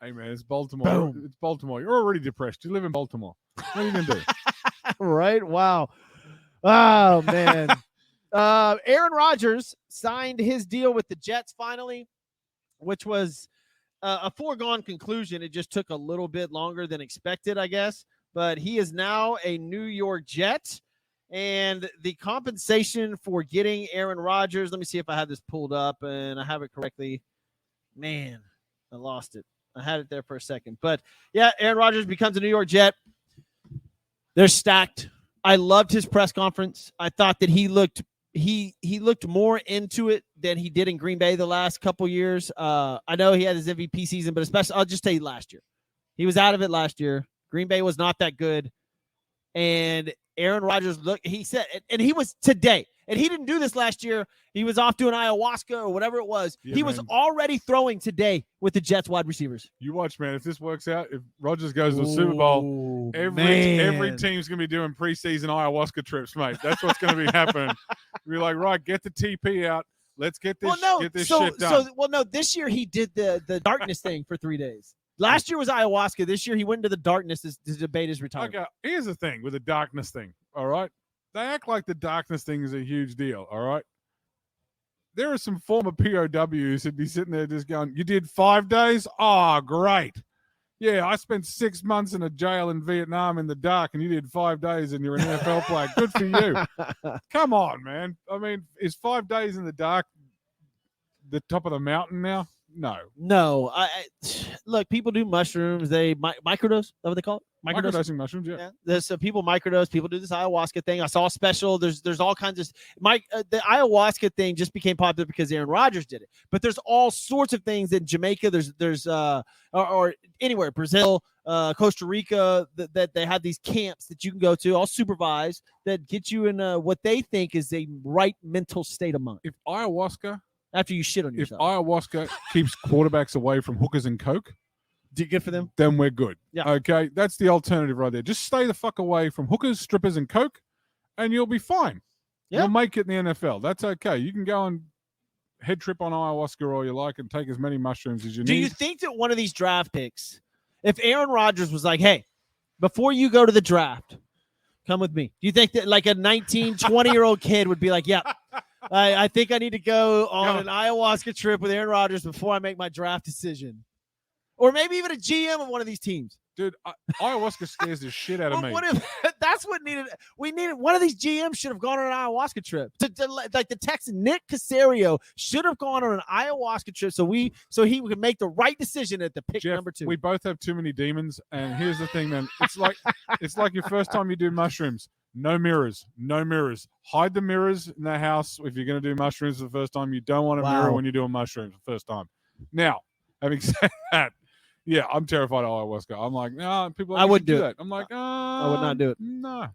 [SPEAKER 2] Hey, man, it's Baltimore.
[SPEAKER 1] Boom.
[SPEAKER 2] It's Baltimore. You're already depressed. You live in Baltimore. What are you going to do?
[SPEAKER 1] Right? Wow. Oh, man. Aaron Rodgers signed his deal with the Jets finally, which was a foregone conclusion. It just took a little bit longer than expected, I guess. But he is now a New York Jet. And the compensation for getting Aaron Rodgers, let me see if I have this pulled up and I have it correctly. Man, I lost it. I had it there for a second. But, yeah, Aaron Rodgers becomes a New York Jet. They're stacked. I loved his press conference. I thought that he looked more into it than he did in Green Bay the last couple years. I know he had his MVP season, but especially I'll just tell you last year. He was out of it last year. Green Bay was not that good. And Aaron Rodgers, he said, and he was today, and he didn't do this last year. He was off doing ayahuasca or whatever it was. Yeah, he was already throwing today with the Jets wide receivers.
[SPEAKER 2] You watch, man. If this works out, if Rodgers goes to the Super Bowl, every team's going to be doing preseason ayahuasca trips, mate. That's what's going to be happening. We're like, right, get the TP out. Let's get this, shit done.
[SPEAKER 1] This year he did the darkness thing for 3 days. Last year was ayahuasca. This year he went into the darkness to debate his retirement.
[SPEAKER 2] Okay, here's the thing with the darkness thing, all right? They act like the darkness thing is a huge deal, all right? There are some former POWs who'd be sitting there just going, you did 5 days? Oh, great. Yeah, I spent 6 months in a jail in Vietnam in the dark, and you did 5 days and you're an NFL player. Good for you. Come on, man. I mean, is 5 days in the dark the top of the mountain now? No.
[SPEAKER 1] Look, people do mushrooms. They microdose. Is that what they call it?
[SPEAKER 2] Microdosing mushrooms, yeah.
[SPEAKER 1] So people microdose. People do this ayahuasca thing. I saw a special. There's all kinds of the ayahuasca thing just became popular because Aaron Rodgers did it. But there's all sorts of things in Jamaica. There's or anywhere, Brazil, Costa Rica, that they have these camps that you can go to, all supervised, that get you in what they think is a right mental state of mind.
[SPEAKER 2] If ayahuasca.
[SPEAKER 1] After you shit on yourself.
[SPEAKER 2] If ayahuasca keeps quarterbacks away from hookers and coke,
[SPEAKER 1] good for them?
[SPEAKER 2] Then we're good.
[SPEAKER 1] Yeah.
[SPEAKER 2] Okay, that's the alternative right there. Just stay the fuck away from hookers, strippers, and coke, and you'll be fine. Yeah. You'll make it in the NFL. That's okay. You can go and head trip on ayahuasca all you like and take as many mushrooms as you need.
[SPEAKER 1] Do you think that one of these draft picks, if Aaron Rodgers was like, hey, before you go to the draft, come with me. Do you think that like a 19, 20-year-old kid would be like, yeah, I think I need to go on an ayahuasca trip with Aaron Rodgers before I make my draft decision? Or maybe even a GM of one of these teams.
[SPEAKER 2] Dude, ayahuasca scares the shit out of me.
[SPEAKER 1] What if That's what needed. We needed one of these GMs should have gone on an ayahuasca trip. Like the Texan Nick Casario should have gone on an ayahuasca trip so he could make the right decision at the pick
[SPEAKER 2] Jeff,
[SPEAKER 1] number 2.
[SPEAKER 2] We both have too many demons, and here's the thing, man. It's like your first time you do mushrooms. No mirrors. Hide the mirrors in the house if you're going to do mushrooms for the first time. You don't want a mirror when you're doing mushrooms for the first time. Now, having said that, yeah, I'm terrified of ayahuasca. I'm like, no, people.
[SPEAKER 1] I wouldn't do
[SPEAKER 2] that. I'm like,
[SPEAKER 1] I would not do it.
[SPEAKER 2] No.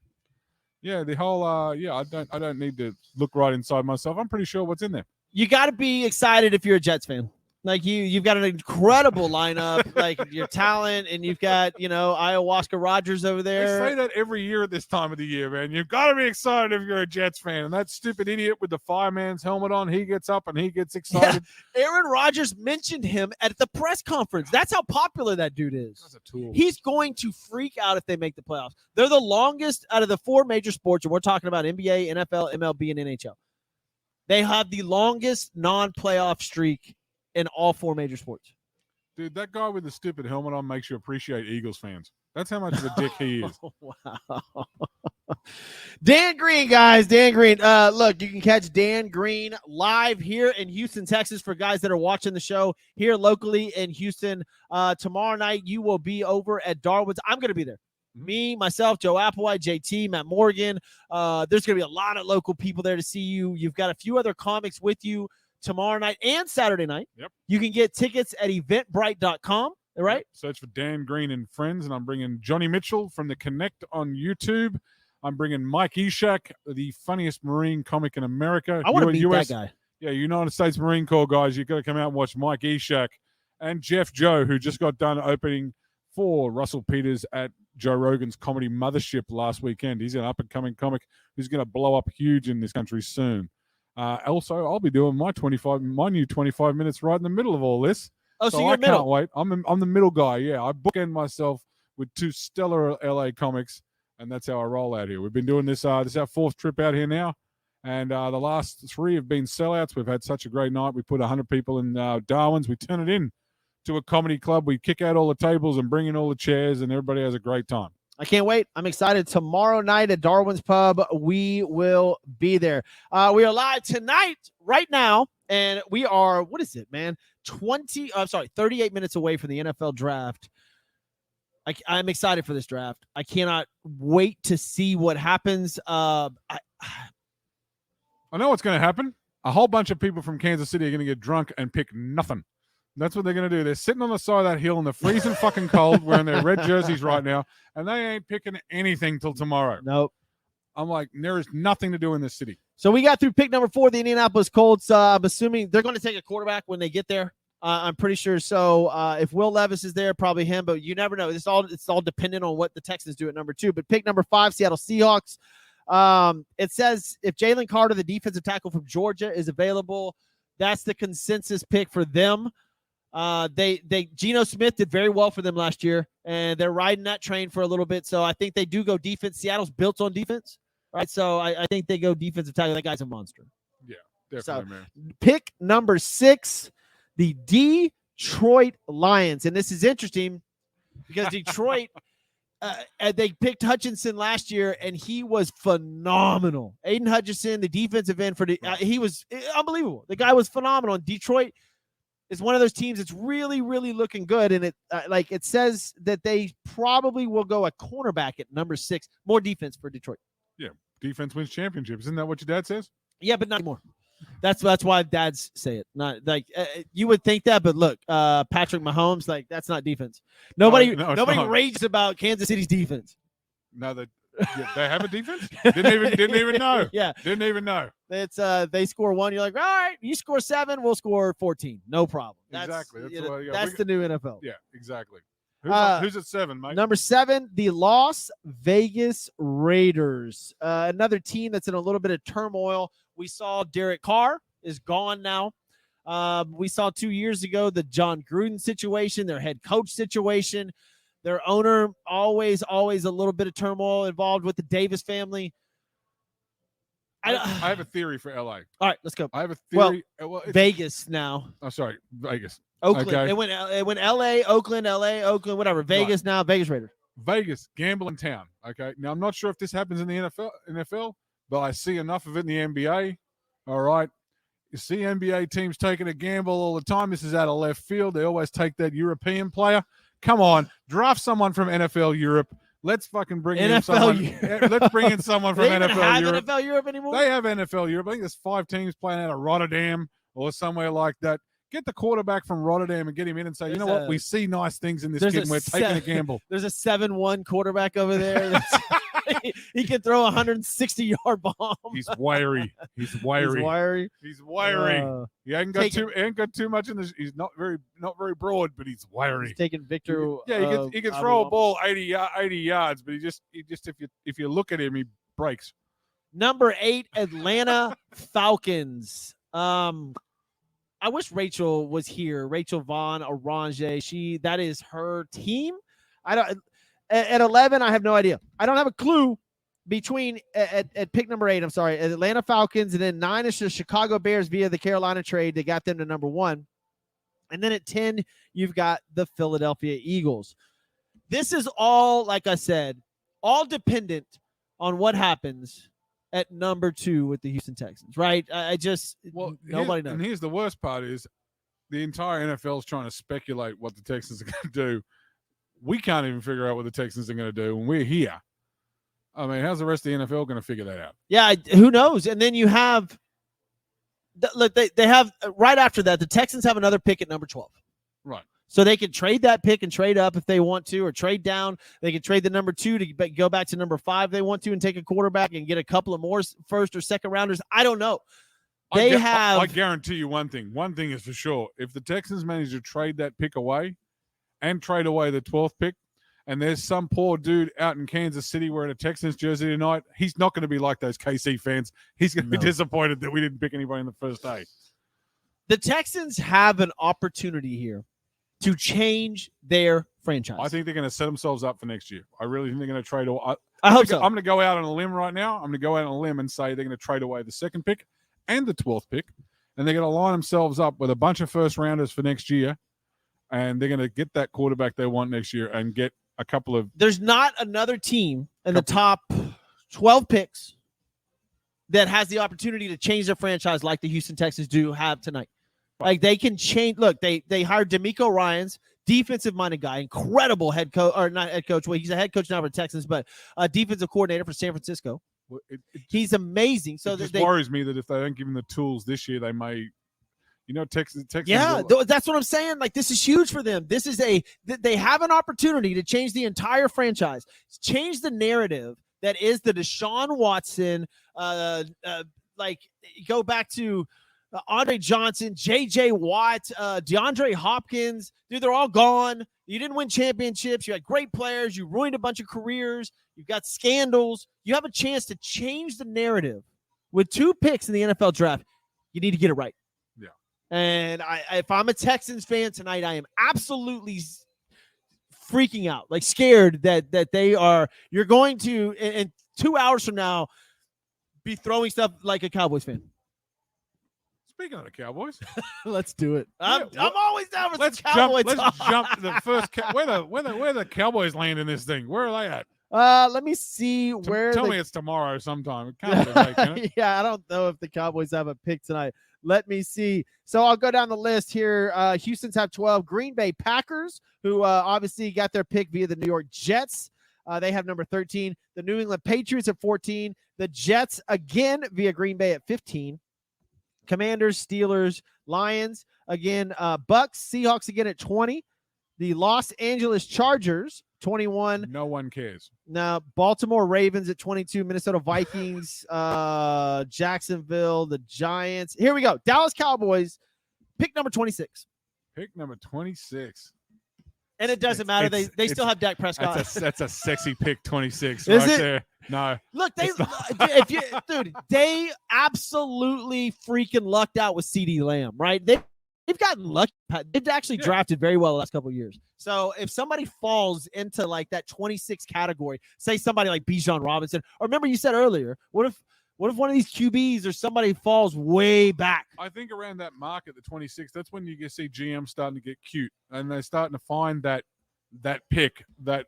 [SPEAKER 2] Yeah, the whole. I don't need to look right inside myself. I'm pretty sure what's in there.
[SPEAKER 1] You got to be excited if you're a Jets fan. Like you've got an incredible lineup, like your talent, and you've got ayahuasca Rogers over there.
[SPEAKER 2] They say that every year at this time of the year, man. You've got to be excited if you're a Jets fan. And that stupid idiot with the fireman's helmet on, he gets up and he gets excited.
[SPEAKER 1] Yeah. Aaron Rodgers mentioned him at the press conference. That's how popular that dude is.
[SPEAKER 2] That's a tool.
[SPEAKER 1] He's going to freak out if they make the playoffs. They're the longest out of the 4 major sports, and we're talking about NBA, NFL, MLB, and NHL. They have the longest non-playoff streak in all 4 major sports.
[SPEAKER 2] Dude, that guy with the stupid helmet on makes you appreciate Eagles fans. That's how much of a dick he is.
[SPEAKER 1] Wow. Dan Green, guys. Dan Green. Look, you can catch Dan Green live here in Houston, Texas for guys that are watching the show here locally in Houston. Tomorrow night, you will be over at Darwin's. I'm going to be there. Me, myself, Joe Applewhite, JT, Matt Morgan. There's going to be a lot of local people there to see you. You've got a few other comics with you tomorrow night and Saturday night.
[SPEAKER 2] Yep.
[SPEAKER 1] You can get tickets at eventbrite.com, right?
[SPEAKER 2] Yep. Search for Dan Green and Friends, and I'm bringing Johnny Mitchell from The Connect on YouTube. I'm bringing Mike Eshak, the funniest Marine comic in America.
[SPEAKER 1] I want to meet that guy.
[SPEAKER 2] Yeah, United States Marine Corps guys, you've got to come out and watch Mike Eshak and Jeff Joe, who just got done opening for Russell Peters at Joe Rogan's Comedy Mothership last weekend. He's an up-and-coming comic who's going to blow up huge in this country soon. Also, I'll be doing my new 25 minutes right in the middle of all this.
[SPEAKER 1] Oh, so you're
[SPEAKER 2] I
[SPEAKER 1] middle.
[SPEAKER 2] Can't wait. I'm the middle guy. Yeah, I bookend myself with 2 stellar LA comics, and that's how I roll out here. We've been doing this. This is our 4th trip out here now, and the last 3 have been sellouts. We've had such a great night. We put 100 people in Darwin's. We turn it in to a comedy club. We kick out all the tables and bring in all the chairs, and everybody has a great time.
[SPEAKER 1] I can't wait. I'm excited. Tomorrow night at Darwin's Pub, we will be there. We are live tonight, right now, and we are, 38 minutes away from the NFL draft. I'm excited for this draft. I cannot wait to see what happens.
[SPEAKER 2] I know what's going to happen. A whole bunch of people from Kansas City are going to get drunk and pick nothing. That's what they're going to do. They're sitting on the side of that hill in the freezing fucking cold wearing their red jerseys right now, and they ain't picking anything till tomorrow.
[SPEAKER 1] Nope.
[SPEAKER 2] I'm like, there is nothing to do in this city.
[SPEAKER 1] So we got through pick number 4, the Indianapolis Colts. I'm assuming they're going to take a quarterback when they get there. I'm pretty sure. So if Will Levis is there, probably him, but you never know. It's all dependent on what the Texans do at number 2. But pick number 5, Seattle Seahawks. It says if Jalen Carter, the defensive tackle from Georgia, is available, that's the consensus pick for them. Geno Smith did very well for them last year, and they're riding that train for a little bit. So I think they do go defense. Seattle's built on defense, right? So I think they go defensive tackle. That guy's a monster.
[SPEAKER 2] Yeah, definitely, man.
[SPEAKER 1] Pick number 6, the Detroit Lions. And this is interesting because Detroit, they picked Hutchinson last year, and he was phenomenal. Aiden Hutchinson, the defensive end he was unbelievable. The guy was phenomenal. And Detroit is one of those teams that's really, really looking good. And it says that they probably will go a cornerback at number 6. More defense for Detroit.
[SPEAKER 2] Yeah, defense wins championships. Isn't that what your dad says?
[SPEAKER 1] Yeah, but not anymore. That's why dads say it. Not like you would think that, but look, Patrick Mahomes, like that's not defense. Nobody rages about Kansas City's defense.
[SPEAKER 2] No, they have a defense. Didn't even know.
[SPEAKER 1] Yeah,
[SPEAKER 2] didn't even know.
[SPEAKER 1] It's they score 1. You're like, all right, you score 7, we'll score 14. No problem.
[SPEAKER 2] Exactly.
[SPEAKER 1] That's the new NFL.
[SPEAKER 2] Yeah, exactly. Who's at 7, Mike?
[SPEAKER 1] Number 7, the Las Vegas Raiders. Another team that's in a little bit of turmoil. We saw Derek Carr is gone now. We saw 2 years ago the John Gruden situation, their head coach situation, their owner, always a little bit of turmoil involved with the Davis family.
[SPEAKER 2] I have a theory for LA.
[SPEAKER 1] All right, let's go.
[SPEAKER 2] I have a theory.
[SPEAKER 1] Well, Vegas now.
[SPEAKER 2] Oh, sorry, Vegas.
[SPEAKER 1] Oakland.
[SPEAKER 2] Okay.
[SPEAKER 1] It went LA, Oakland, whatever. Vegas right. Now, Vegas Raiders.
[SPEAKER 2] Vegas, gambling town. Okay. Now, I'm not sure if this happens in the NFL, but I see enough of it in the NBA. All right. You see NBA teams taking a gamble all the time. This is out of left field. They always take that European player. Come on, draft someone from NFL Europe. Let's fucking bring in someone. Let's bring in someone from NFL Europe.
[SPEAKER 1] NFL Europe anymore?
[SPEAKER 2] They have NFL Europe. I think there's 5 teams playing out of Rotterdam or somewhere like that. Get the quarterback from Rotterdam and get him in and say, you know what? We see nice things in this kid and we're taking a gamble.
[SPEAKER 1] There's a 7-1 quarterback over there. He can throw a 160-yard bomb.
[SPEAKER 2] He's wiry. He's wiry. He ain't got too much in this. He's not very broad, but he's wiry.
[SPEAKER 1] He's taking Victor.
[SPEAKER 2] He can throw a ball 80 yards, but he just if you look at him, he breaks.
[SPEAKER 1] Number 8, Atlanta Falcons. I wish Rachel was here. Rachel Vaughn Aranje. That is her team. At 11, I have no idea. I don't have a clue between at pick number 8. I'm sorry, Atlanta Falcons, and then 9 is the Chicago Bears via the Carolina trade. They got them to number 1, and then at 10, you've got the Philadelphia Eagles. This is all, like I said, all dependent on what happens at number 2 with the Houston Texans, right? Nobody knows.
[SPEAKER 2] And here's the worst part is the entire NFL is trying to speculate what the Texans are going to do. We can't even figure out what the Texans are going to do when we're here. I mean, how's the rest of the NFL going to figure that out?
[SPEAKER 1] Yeah, who knows? And then you have look, they have right after that, the Texans have another pick at number 12.
[SPEAKER 2] Right.
[SPEAKER 1] So they can trade that pick and trade up if they want to, or trade down. They can trade the number 2 to go back to number 5 if they want to and take a quarterback and get a couple of more first or second rounders. I don't know.
[SPEAKER 2] I guarantee you one thing. One thing is for sure. If the Texans manage to trade that pick away and trade away the 12th pick, and there's some poor dude out in Kansas City wearing a Texans jersey tonight, he's not going to be like those KC fans. He's going to be disappointed that we didn't pick anybody in the first day.
[SPEAKER 1] The Texans have an opportunity here to change their franchise.
[SPEAKER 2] I think they're going to set themselves up for next year. I really think they're going to trade.
[SPEAKER 1] I hope so.
[SPEAKER 2] I'm going to go out on a limb right now. I'm going to go out on a limb and say they're going to trade away the 2nd pick and the 12th pick, and they're going to line themselves up with a bunch of first rounders for next year, and they're going to get that quarterback they want next year and get a couple of.
[SPEAKER 1] There's not another team in the top 12 picks that has the opportunity to change their franchise like the Houston Texans do have tonight. Like they can change. Look, they hired DeMeco Ryans, defensive-minded guy, incredible head coach, or not head coach. Well, he's a head coach now for the Texans, but a defensive coordinator for San Francisco.
[SPEAKER 2] Well,
[SPEAKER 1] he's amazing. So
[SPEAKER 2] it just worries me that if they don't give him the tools this year, they may, Texas.
[SPEAKER 1] Yeah, that's what I'm saying. Like this is huge for them. This is they have an opportunity to change the entire franchise, change the narrative that is the Deshaun Watson. Go back to Andre Johnson, J.J. Watt, DeAndre Hopkins. Dude, they're all gone. You didn't win championships. You had great players. You ruined a bunch of careers. You've got scandals. You have a chance to change the narrative. With 2 picks in the NFL draft, you need to get it right.
[SPEAKER 2] Yeah.
[SPEAKER 1] And if I'm a Texans fan tonight, I am absolutely freaking out, like scared that they are – you're going to, in 2 hours from now, be throwing stuff like a Cowboys fan.
[SPEAKER 2] Speaking of the Cowboys,
[SPEAKER 1] let's do it. I'm always down for the Cowboys.
[SPEAKER 2] Let's jump to the first. Where the Cowboys land in this thing? Where are they at?
[SPEAKER 1] Let me see where.
[SPEAKER 2] Tell me it's tomorrow sometime. It can't be late, can it?
[SPEAKER 1] Yeah, I don't know if the Cowboys have a pick tonight. Let me see. So I'll go down the list here. Houston's have 12. Green Bay Packers, who obviously got their pick via the New York Jets. They have number 13. The New England Patriots at 14. The Jets again via Green Bay at 15. Commanders, Steelers, Lions, again, Bucks, Seahawks again at 20. The Los Angeles Chargers, 21.
[SPEAKER 2] No one cares.
[SPEAKER 1] Now, Baltimore Ravens at 22. Minnesota Vikings, Jacksonville, the Giants. Here we go. Dallas Cowboys, pick number 26.
[SPEAKER 2] Pick number 26.
[SPEAKER 1] And it doesn't matter. They still have Dak Prescott.
[SPEAKER 2] That's a sexy pick, 26
[SPEAKER 1] Is
[SPEAKER 2] right
[SPEAKER 1] it?
[SPEAKER 2] there. No.
[SPEAKER 1] Look, they absolutely freaking lucked out with CeeDee Lamb, right? They've gotten lucky. They've actually drafted very well the last couple of years. So if somebody falls into like that 26 category, say somebody like Bijan Robinson, or remember you said earlier, what if one of these QBs or somebody falls way back?
[SPEAKER 2] I think around that mark at the 26, that's when you can see GM starting to get cute, and they're starting to find that pick that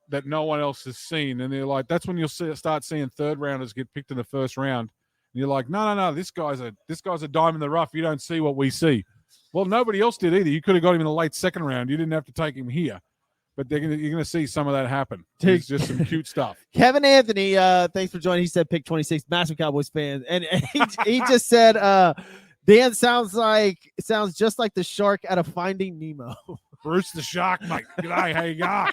[SPEAKER 2] that no one else has seen. And they're like, that's when you'll start seeing third rounders get picked in the first round. And you're like, no, this guy's a dime in the rough. You don't see what we see. Well, nobody else did either. You could have got him in the late second round. You didn't have to take him here. But you're going to see some of that happen. It's just some cute stuff.
[SPEAKER 1] Kevin Anthony, thanks for joining. He said pick 26, massive Cowboys fan. And he just said, Dan sounds just like the shark out of Finding Nemo.
[SPEAKER 2] Bruce the Shark, mate. G'day, how you going?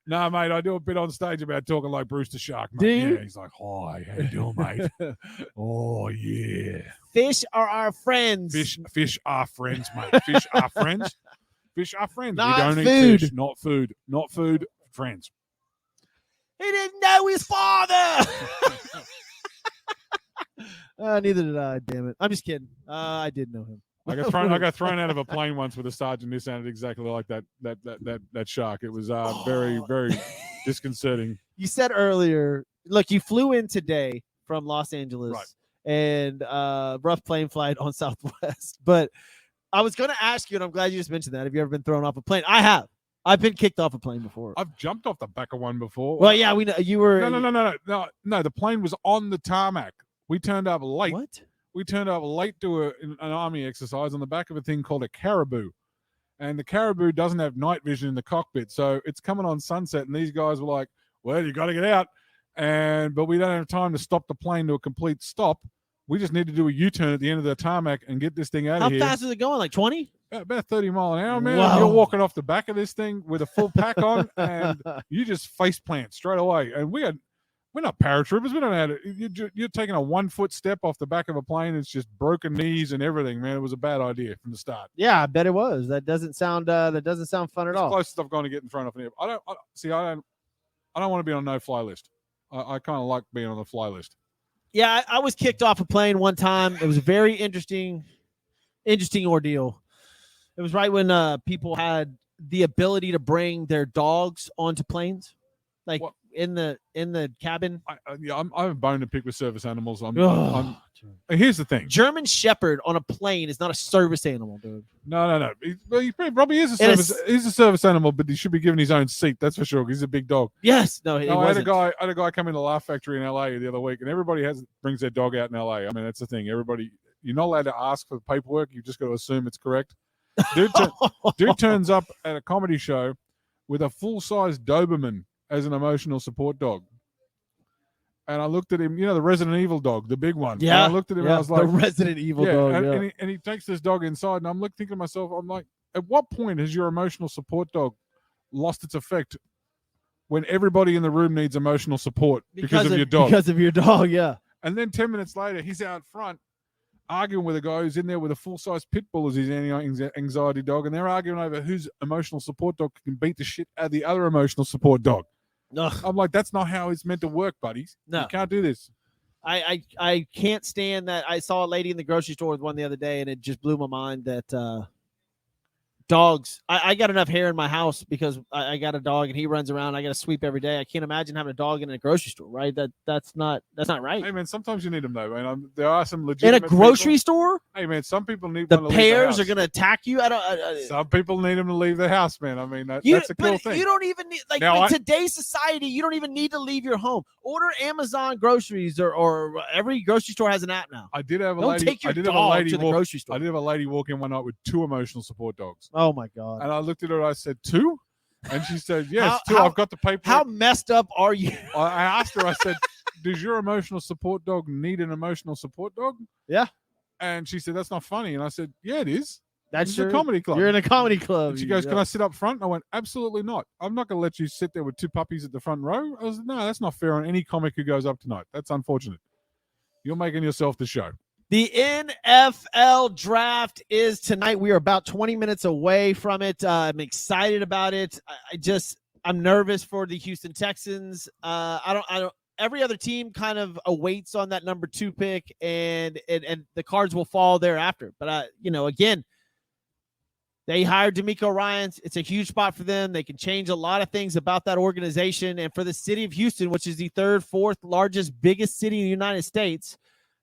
[SPEAKER 2] No, mate, I do a bit on stage about talking like Bruce the Shark, mate.
[SPEAKER 1] Do you?
[SPEAKER 2] Yeah, he's like, hi, how you doing, mate? Oh, yeah.
[SPEAKER 1] Fish are our friends.
[SPEAKER 2] Fish are friends, mate. Fish are friends. Fish are friends.
[SPEAKER 1] Not
[SPEAKER 2] we don't
[SPEAKER 1] food.
[SPEAKER 2] eat fish. Not food. Not food. Friends.
[SPEAKER 1] He didn't know his father. Neither did I. Damn it! I'm just kidding. I did know him.
[SPEAKER 2] I got thrown out of a plane once with a sergeant who sounded exactly like that shark. It was very, very disconcerting.
[SPEAKER 1] You said earlier, look, you flew in today from Los Angeles,
[SPEAKER 2] right,
[SPEAKER 1] and rough plane flight on Southwest. But I was going to ask you, and I'm glad you just mentioned that. Have you ever been thrown off a plane? I have. I've been kicked off a plane before.
[SPEAKER 2] I've jumped off the back of one before.
[SPEAKER 1] Well, yeah, we know you were.
[SPEAKER 2] No. The plane was on the tarmac. We turned up late.
[SPEAKER 1] What?
[SPEAKER 2] We turned up late to an army exercise on the back of a thing called a caribou. And the caribou doesn't have night vision in the cockpit. So it's coming on sunset. And these guys were like, well, you got to get out. But we don't have time to stop the plane to a complete stop. We just need to do a U-turn at the end of the tarmac and get this thing out of here.
[SPEAKER 1] How fast is it going? Like 20?
[SPEAKER 2] About 30 mile an hour, man.
[SPEAKER 1] Wow.
[SPEAKER 2] You're walking off the back of this thing with a full pack on, and you just face plant straight away. And we're not paratroopers. We don't know how to. You're taking a 1 foot step off the back of a plane. It's just broken knees and everything, man. It was a bad idea from the start.
[SPEAKER 1] Yeah, I bet it was. That doesn't sound fun at all.
[SPEAKER 2] Closest I've gone to getting thrown off an air. I don't want to be on a no-fly list. I kind of like being on the fly list.
[SPEAKER 1] Yeah, I was kicked off a plane one time. It was a very interesting ordeal. It was right when people had the ability to bring their dogs onto planes, like in the cabin.
[SPEAKER 2] I have a bone to pick with service animals. Here's the thing:
[SPEAKER 1] German Shepherd on a plane is not a service animal, dude.
[SPEAKER 2] No. He probably is a service. He's a service animal, but he should be given his own seat. That's for sure. He's a big dog.
[SPEAKER 1] Yes. No.
[SPEAKER 2] I had a guy come in the Laugh Factory in LA the other week, and everybody brings their dog out in LA. I mean, that's the thing. Everybody, you're not allowed to ask for the paperwork. You just got to assume it's correct. Dude turns up at a comedy show with a full-size Doberman as an emotional support dog. And I looked at him, the Resident Evil dog, the big one.
[SPEAKER 1] Yeah.
[SPEAKER 2] And I looked at him and I was like,
[SPEAKER 1] the Resident Evil dog.
[SPEAKER 2] And he takes this dog inside, and I'm thinking to myself, I'm like, at what point has your emotional support dog lost its effect when everybody in the room needs emotional support because of your dog?
[SPEAKER 1] Because of your dog, yeah.
[SPEAKER 2] And then 10 minutes later, he's out front arguing with a guy who's in there with a full-size pit bull as his anxiety dog, and they're arguing over whose emotional support dog can beat the shit out of the other emotional support dog.
[SPEAKER 1] Ugh.
[SPEAKER 2] I'm like, that's not how it's meant to work, buddies.
[SPEAKER 1] No.
[SPEAKER 2] You can't do this.
[SPEAKER 1] I can't stand that. I saw a lady in the grocery store with one the other day, and it just blew my mind that dogs. I got enough hair in my house because I got a dog and he runs around. I got to sweep every day. I can't imagine having a dog in a grocery store, right? That's not right.
[SPEAKER 2] Hey man, sometimes you need them though, man. There are some legitimate
[SPEAKER 1] in a grocery store.
[SPEAKER 2] Hey man, some people need
[SPEAKER 1] the
[SPEAKER 2] one to
[SPEAKER 1] pears
[SPEAKER 2] leave the
[SPEAKER 1] are going to attack you.
[SPEAKER 2] Some people need them to leave the house, man. I mean, that's a cool thing.
[SPEAKER 1] You don't even need in today's society. You don't even need to leave your home. Order Amazon groceries or every grocery store has an app now.
[SPEAKER 2] I did have a
[SPEAKER 1] don't
[SPEAKER 2] lady.
[SPEAKER 1] Take your
[SPEAKER 2] I did
[SPEAKER 1] dog
[SPEAKER 2] have a lady
[SPEAKER 1] to the grocery store.
[SPEAKER 2] I did have a lady walk in one night with 2 emotional support dogs.
[SPEAKER 1] Oh my god!
[SPEAKER 2] And I looked at her and I said, 2? And she said, yes, 2. I've got the paper.
[SPEAKER 1] How messed up are you?
[SPEAKER 2] I asked her, I said, does your emotional support dog need an emotional support dog?
[SPEAKER 1] Yeah.
[SPEAKER 2] And she said, that's not funny. And I said, yeah, it is.
[SPEAKER 1] That's
[SPEAKER 2] a comedy club.
[SPEAKER 1] You're in a comedy club.
[SPEAKER 2] And she goes, can I sit up front? And I went, absolutely not. I'm not going to let you sit there with 2 puppies at the front row. I was like, no, that's not fair on any comic who goes up tonight. That's unfortunate. You're making yourself the show.
[SPEAKER 1] The NFL draft is tonight. We are about 20 minutes away from it. I'm excited about it. I'm nervous for the Houston Texans. I don't. Every other team kind of awaits on that number 2 pick, and the cards will fall thereafter. But again, they hired DeMeco Ryans. It's a huge spot for them. They can change a lot of things about that organization, and for the city of Houston, which is the 3rd, 4th largest, biggest city in the United States.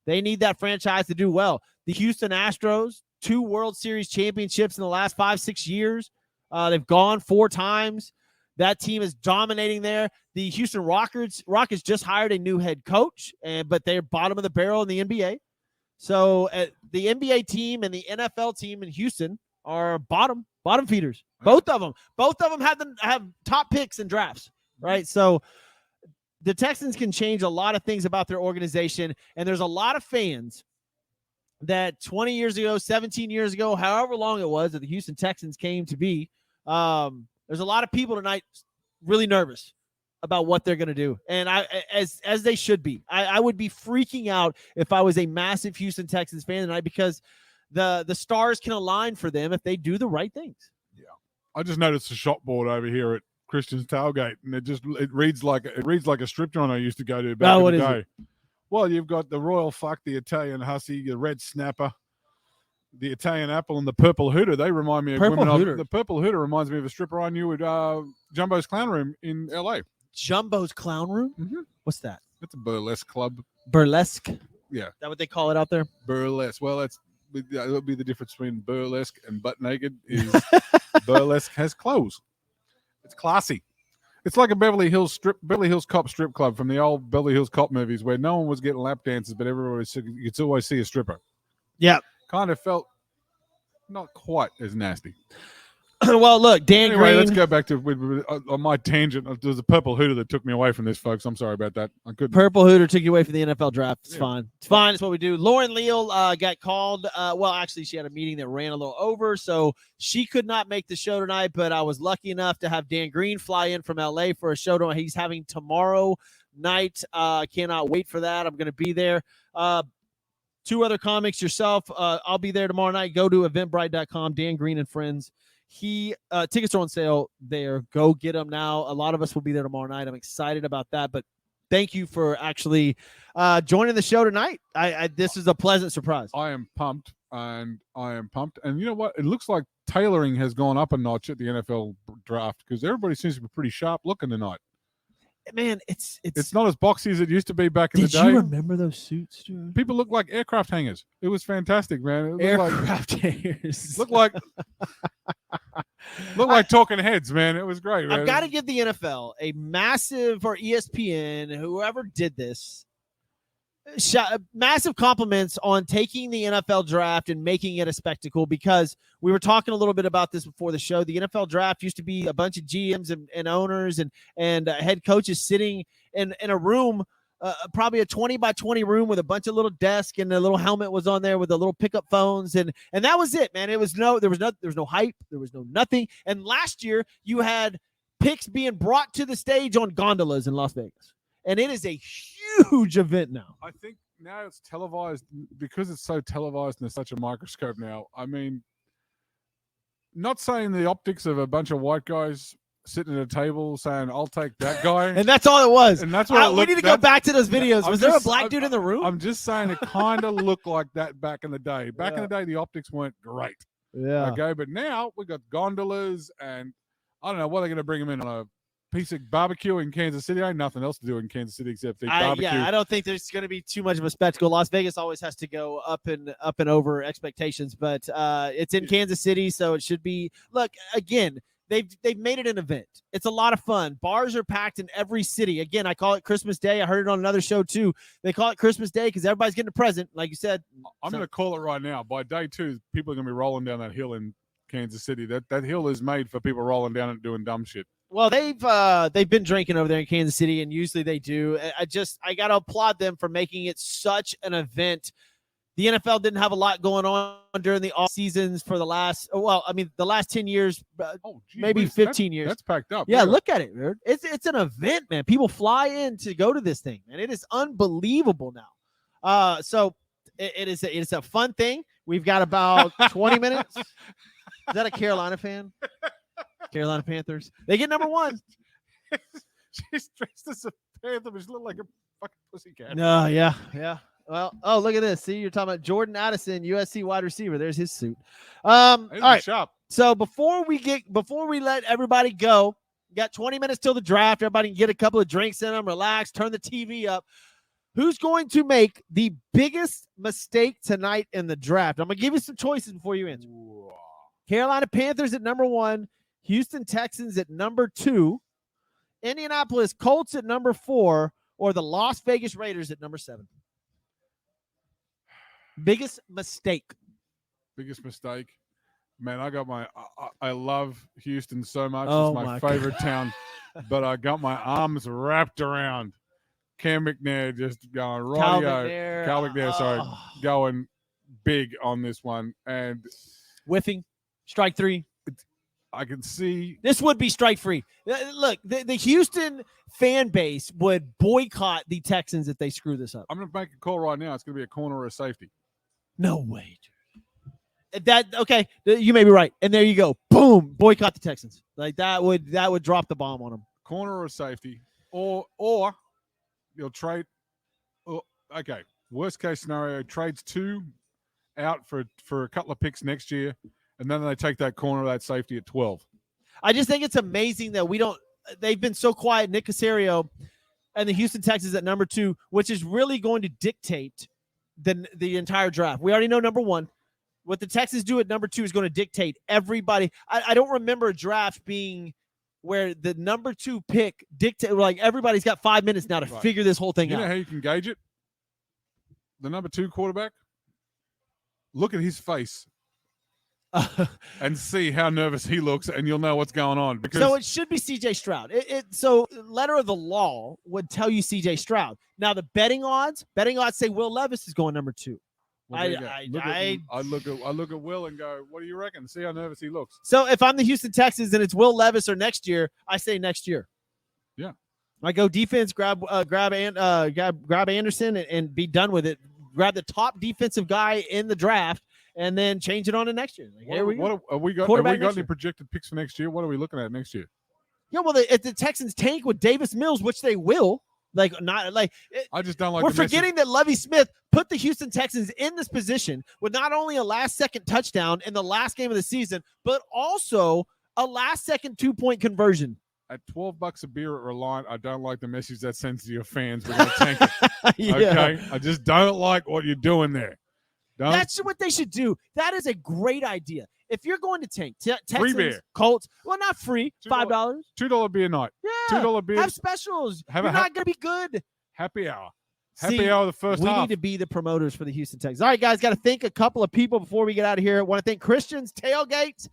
[SPEAKER 1] They need that franchise to do well. The Houston Astros, 2 World Series championships in the last 5-6 years. They've gone 4 times. That team is dominating there. The Houston Rockets just hired a new head coach, but they're bottom of the barrel in the NBA. So the NBA team and the NFL team in Houston are bottom feeders. Both of them have top picks in drafts, right? So the Texans can change a lot of things about their organization, and there's a lot of fans that 20 years ago, 17 years ago, however long it was that the Houston Texans came to be, there's a lot of people tonight really nervous about what they're going to do. And as they should be. I would be freaking out if I was a massive Houston Texans fan tonight, because the stars can align for them if they do the right things.
[SPEAKER 2] Yeah. I just noticed a shop board over here at Christian's Tailgate, and it reads like a strip joint I used to go to back in the day. Well, you've got the Royal Fuck, the Italian Hussy, the Red Snapper, the Italian Apple, and the Purple Hooter. They remind me of women. The Purple Hooter reminds me of a stripper I knew at Jumbo's Clown Room in LA.
[SPEAKER 1] Jumbo's Clown Room?
[SPEAKER 2] Mm-hmm.
[SPEAKER 1] What's that?
[SPEAKER 2] It's a burlesque club.
[SPEAKER 1] Burlesque?
[SPEAKER 2] Yeah.
[SPEAKER 1] Is that what they call it out there?
[SPEAKER 2] Burlesque. Well, that would be the difference between burlesque and butt naked. Is burlesque has clothes. It's classy. It's like a Beverly Hills Cop strip club from the old Beverly Hills Cop movies, where no one was getting lap dances, but you could always see a stripper.
[SPEAKER 1] Yeah.
[SPEAKER 2] Kind of felt not quite as nasty.
[SPEAKER 1] Well, look, Dan Green.
[SPEAKER 2] Let's go back to on my tangent. There was a Purple Hooter that took me away from this, folks. I'm sorry about that. I couldn't.
[SPEAKER 1] Purple Hooter took you away from the NFL draft. It's fine. It's fine. It's what we do. Lauren Leal got called. Well, actually, she had a meeting that ran a little over, so she could not make the show tonight. But I was lucky enough to have Dan Green fly in from LA for a show he's having tomorrow night. I cannot wait for that. I'm going to be there. Two other comics, yourself. I'll be there tomorrow night. Go to eventbrite.com. Dan Green and friends. Tickets are on sale there. Go get them now. A lot of us will be there tomorrow night. I'm excited about that. But thank you for actually joining the show tonight. This is a pleasant surprise.
[SPEAKER 2] I am pumped, and you know what? It looks like tailoring has gone up a notch at the NFL draft, because everybody seems to be pretty sharp looking tonight.
[SPEAKER 1] Man, it's
[SPEAKER 2] not as boxy as it used to be back in the day.
[SPEAKER 1] Did you remember those suits, dude?
[SPEAKER 2] People look like aircraft hangers. It was fantastic, man.
[SPEAKER 1] Hangers.
[SPEAKER 2] Look like talking heads, man. It was great, man.
[SPEAKER 1] I've got to give the NFL a massive, or ESPN, whoever did this, massive compliments on taking the NFL draft and making it a spectacle, because we were talking a little bit about this before the show. The NFL draft used to be a bunch of GMs and owners and head coaches sitting in a room, probably a 20 by 20 room with a bunch of little desks, and the little helmet was on there with the little pickup phones. And that was it, man. There was no hype. There was no nothing. And last year you had picks being brought to the stage on gondolas in Las Vegas. And it is a huge event now.
[SPEAKER 2] I think now it's televised, because it's so televised and there's such a microscope now. I mean, not saying the optics of a bunch of white guys sitting at a table saying, "I'll take that guy."
[SPEAKER 1] And that's all it was.
[SPEAKER 2] And that's what
[SPEAKER 1] we need to go back to those videos. Was there a black dude in the room?
[SPEAKER 2] I'm just saying it kind of looked like that back in the day. Back in the day, the optics weren't great.
[SPEAKER 1] Yeah.
[SPEAKER 2] Okay, but now we got gondolas, and I don't know what they're going to bring them in on a piece of barbecue in Kansas City. I ain't nothing else to do in Kansas City except eat barbecue.
[SPEAKER 1] I don't think there's going to be too much of a spectacle. Las Vegas always has to go up and over expectations, but it's in Kansas City, so it should be. Look, again, they've made it an event. It's a lot of fun. Bars are packed in every city. Again, I call it Christmas Day. I heard it on another show too. They call it Christmas Day because everybody's getting a present, like you said.
[SPEAKER 2] I'm going to call it right now. By day 2, people are going to be rolling down that hill in Kansas City. That hill is made for people rolling down and doing dumb shit.
[SPEAKER 1] Well, they've been drinking over there in Kansas City, and usually they do. I got to applaud them for making it such an event. The NFL didn't have a lot going on during the off seasons for the last 10 years, maybe 15 years.
[SPEAKER 2] That's packed up.
[SPEAKER 1] Yeah, look at it, dude. It's an event, man. People fly in to go to this thing, man. It is unbelievable now. So it's a fun thing. We've got about 20 minutes. Is that a Carolina fan? Carolina Panthers. They get number 1.
[SPEAKER 2] She's dressed as a panther, but she looked like a fucking pussycat.
[SPEAKER 1] No, yeah. Well, look at this. See, you're talking about Jordan Addison, USC wide receiver. There's his suit. All right.
[SPEAKER 2] Shop.
[SPEAKER 1] So before we let everybody go, we got 20 minutes till the draft. Everybody can get a couple of drinks in them, relax, turn the TV up. Who's going to make the biggest mistake tonight in the draft? I'm going to give you some choices before you answer. Carolina Panthers at number 1, Houston Texans at number 2, Indianapolis Colts at number 4 or the Las Vegas Raiders at number 7? Biggest mistake.
[SPEAKER 2] Biggest mistake. Man, I love Houston so much.
[SPEAKER 1] Oh
[SPEAKER 2] it's my favorite town. But I got my arms wrapped around Cam McNair just going,
[SPEAKER 1] Cal
[SPEAKER 2] McNair, going big on this one. And
[SPEAKER 1] whiffing, strike 3.
[SPEAKER 2] I can see.
[SPEAKER 1] This would be strike 3. Look, the Houston fan base would boycott the Texans if they screw this up.
[SPEAKER 2] I'm going to make a call right now. It's going to be a corner or a safety.
[SPEAKER 1] No way. Okay, you may be right. And there you go. Boom, boycott the Texans. Like that would drop the bomb on them.
[SPEAKER 2] Corner or safety, or you'll trade. Okay, worst case scenario, trades 2 out for a couple of picks next year, and then they take that corner or that safety at 12.
[SPEAKER 1] I just think it's amazing that they've been so quiet. Nick Caserio and the Houston Texans at number 2, which is really going to dictate the entire draft. We already know number 1. What the Texans do at number 2 is going to dictate everybody. I don't remember a draft being where the number 2 pick dictate, like everybody's got 5 minutes now to figure this whole thing out.
[SPEAKER 2] You know how you can gauge it? The number 2 quarterback, look at his face and see how nervous he looks, and you'll know what's going on.
[SPEAKER 1] So it should be C.J. Stroud. So letter of the law would tell you C.J. Stroud. Now the betting odds say Will Levis is going number 2.
[SPEAKER 2] Well, I look at Will and go, what do you reckon? See how nervous he looks.
[SPEAKER 1] So if I'm the Houston Texans and it's Will Levis or next year, I say next year.
[SPEAKER 2] Yeah.
[SPEAKER 1] I go defense, grab Anderson and be done with it. Grab the top defensive guy in the draft and then change it on to next year. Here we go.
[SPEAKER 2] Have we got any projected picks for next year? What are we looking at next year?
[SPEAKER 1] Yeah, well, if the Texans tank with Davis Mills, which they will, I
[SPEAKER 2] just don't like.
[SPEAKER 1] We're forgetting that Lovie Smith put the Houston Texans in this position with not only a last-second touchdown in the last game of the season, but also a last-second 2-point conversion.
[SPEAKER 2] At $12 a beer at Reliant, I don't like the message that sends to your fans. We're going to tank it.
[SPEAKER 1] Yeah.
[SPEAKER 2] Okay, I just don't like what you're doing there.
[SPEAKER 1] That's what they should do. That is a great idea. If you're going to tank, Texans,
[SPEAKER 2] free beer.
[SPEAKER 1] Colts, well, not free, $5.
[SPEAKER 2] $2 beer night.
[SPEAKER 1] Yeah.
[SPEAKER 2] $2 beer.
[SPEAKER 1] Have specials. You're not going to be good.
[SPEAKER 2] Happy hour. Happy hour the first half.
[SPEAKER 1] We need to be the promoters for the Houston Texans. All right, guys, got to thank a couple of people before we get out of here. I want to thank Christian's Tailgates.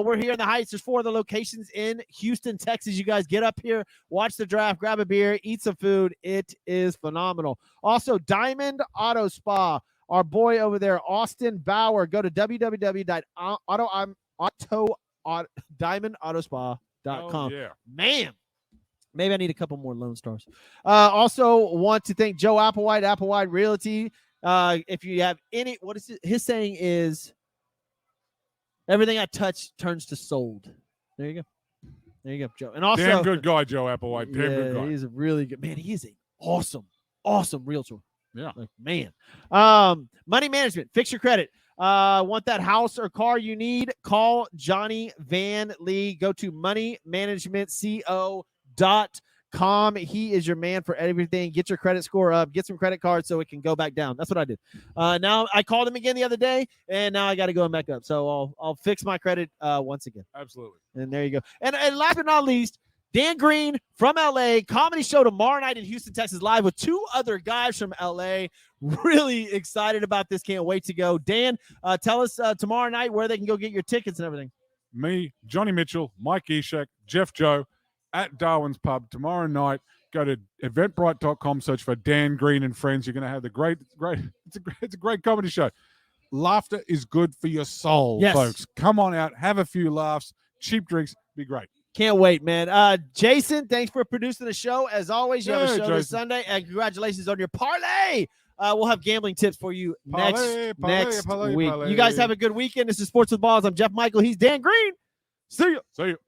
[SPEAKER 1] We're here in the Heights. There's 4 other locations in Houston, Texas. You guys get up here, watch the draft, grab a beer, eat some food. It is phenomenal. Also, Diamond Auto Spa. Our boy over there, Austin Bauer. Go to www.diamondautospa.com.
[SPEAKER 2] Oh, yeah.
[SPEAKER 1] Man, maybe I need a couple more Lone Stars. Also want to thank Joe Applewhite Realty. If you have any, what is it? His saying is, everything I touch turns to sold. There you go, Joe. And also,
[SPEAKER 2] damn good guy, Joe Applewhite. Damn good guy.
[SPEAKER 1] He's a really good man. He is an awesome realtor.
[SPEAKER 2] Yeah.
[SPEAKER 1] Man. Money management. Fix your credit. Want that house or car you need? Call Johnny Van Lee. Go to moneymanagementco.com. He is your man for everything. Get your credit score up. Get some credit cards so it can go back down. That's what I did. Now I called him again the other day, and now I got to go back up. So I'll fix my credit once again.
[SPEAKER 2] Absolutely.
[SPEAKER 1] And there you go. And last but not least, Dan Green from LA, comedy show tomorrow night in Houston, Texas, live with 2 other guys from LA. Really excited about this. Can't wait to go. Dan, tell us tomorrow night where they can go get your tickets and everything.
[SPEAKER 2] Me, Johnny Mitchell, Mike Ishak, Jeff Joe at Darwin's Pub tomorrow night. Go to eventbrite.com, search for Dan Green and Friends. You're going to have the great, it's a great comedy show. Laughter is good for your soul, folks. Come on out, have a few laughs, cheap drinks, be great.
[SPEAKER 1] Can't wait, man. Jason, thanks for producing the show. As always, you have a show
[SPEAKER 2] Jason.
[SPEAKER 1] this Sunday, and congratulations on your parlay. We'll have gambling tips for you next week. You guys have a good weekend. This is Sports with Balls. I'm Jeff Michael. He's Dan Green. See you.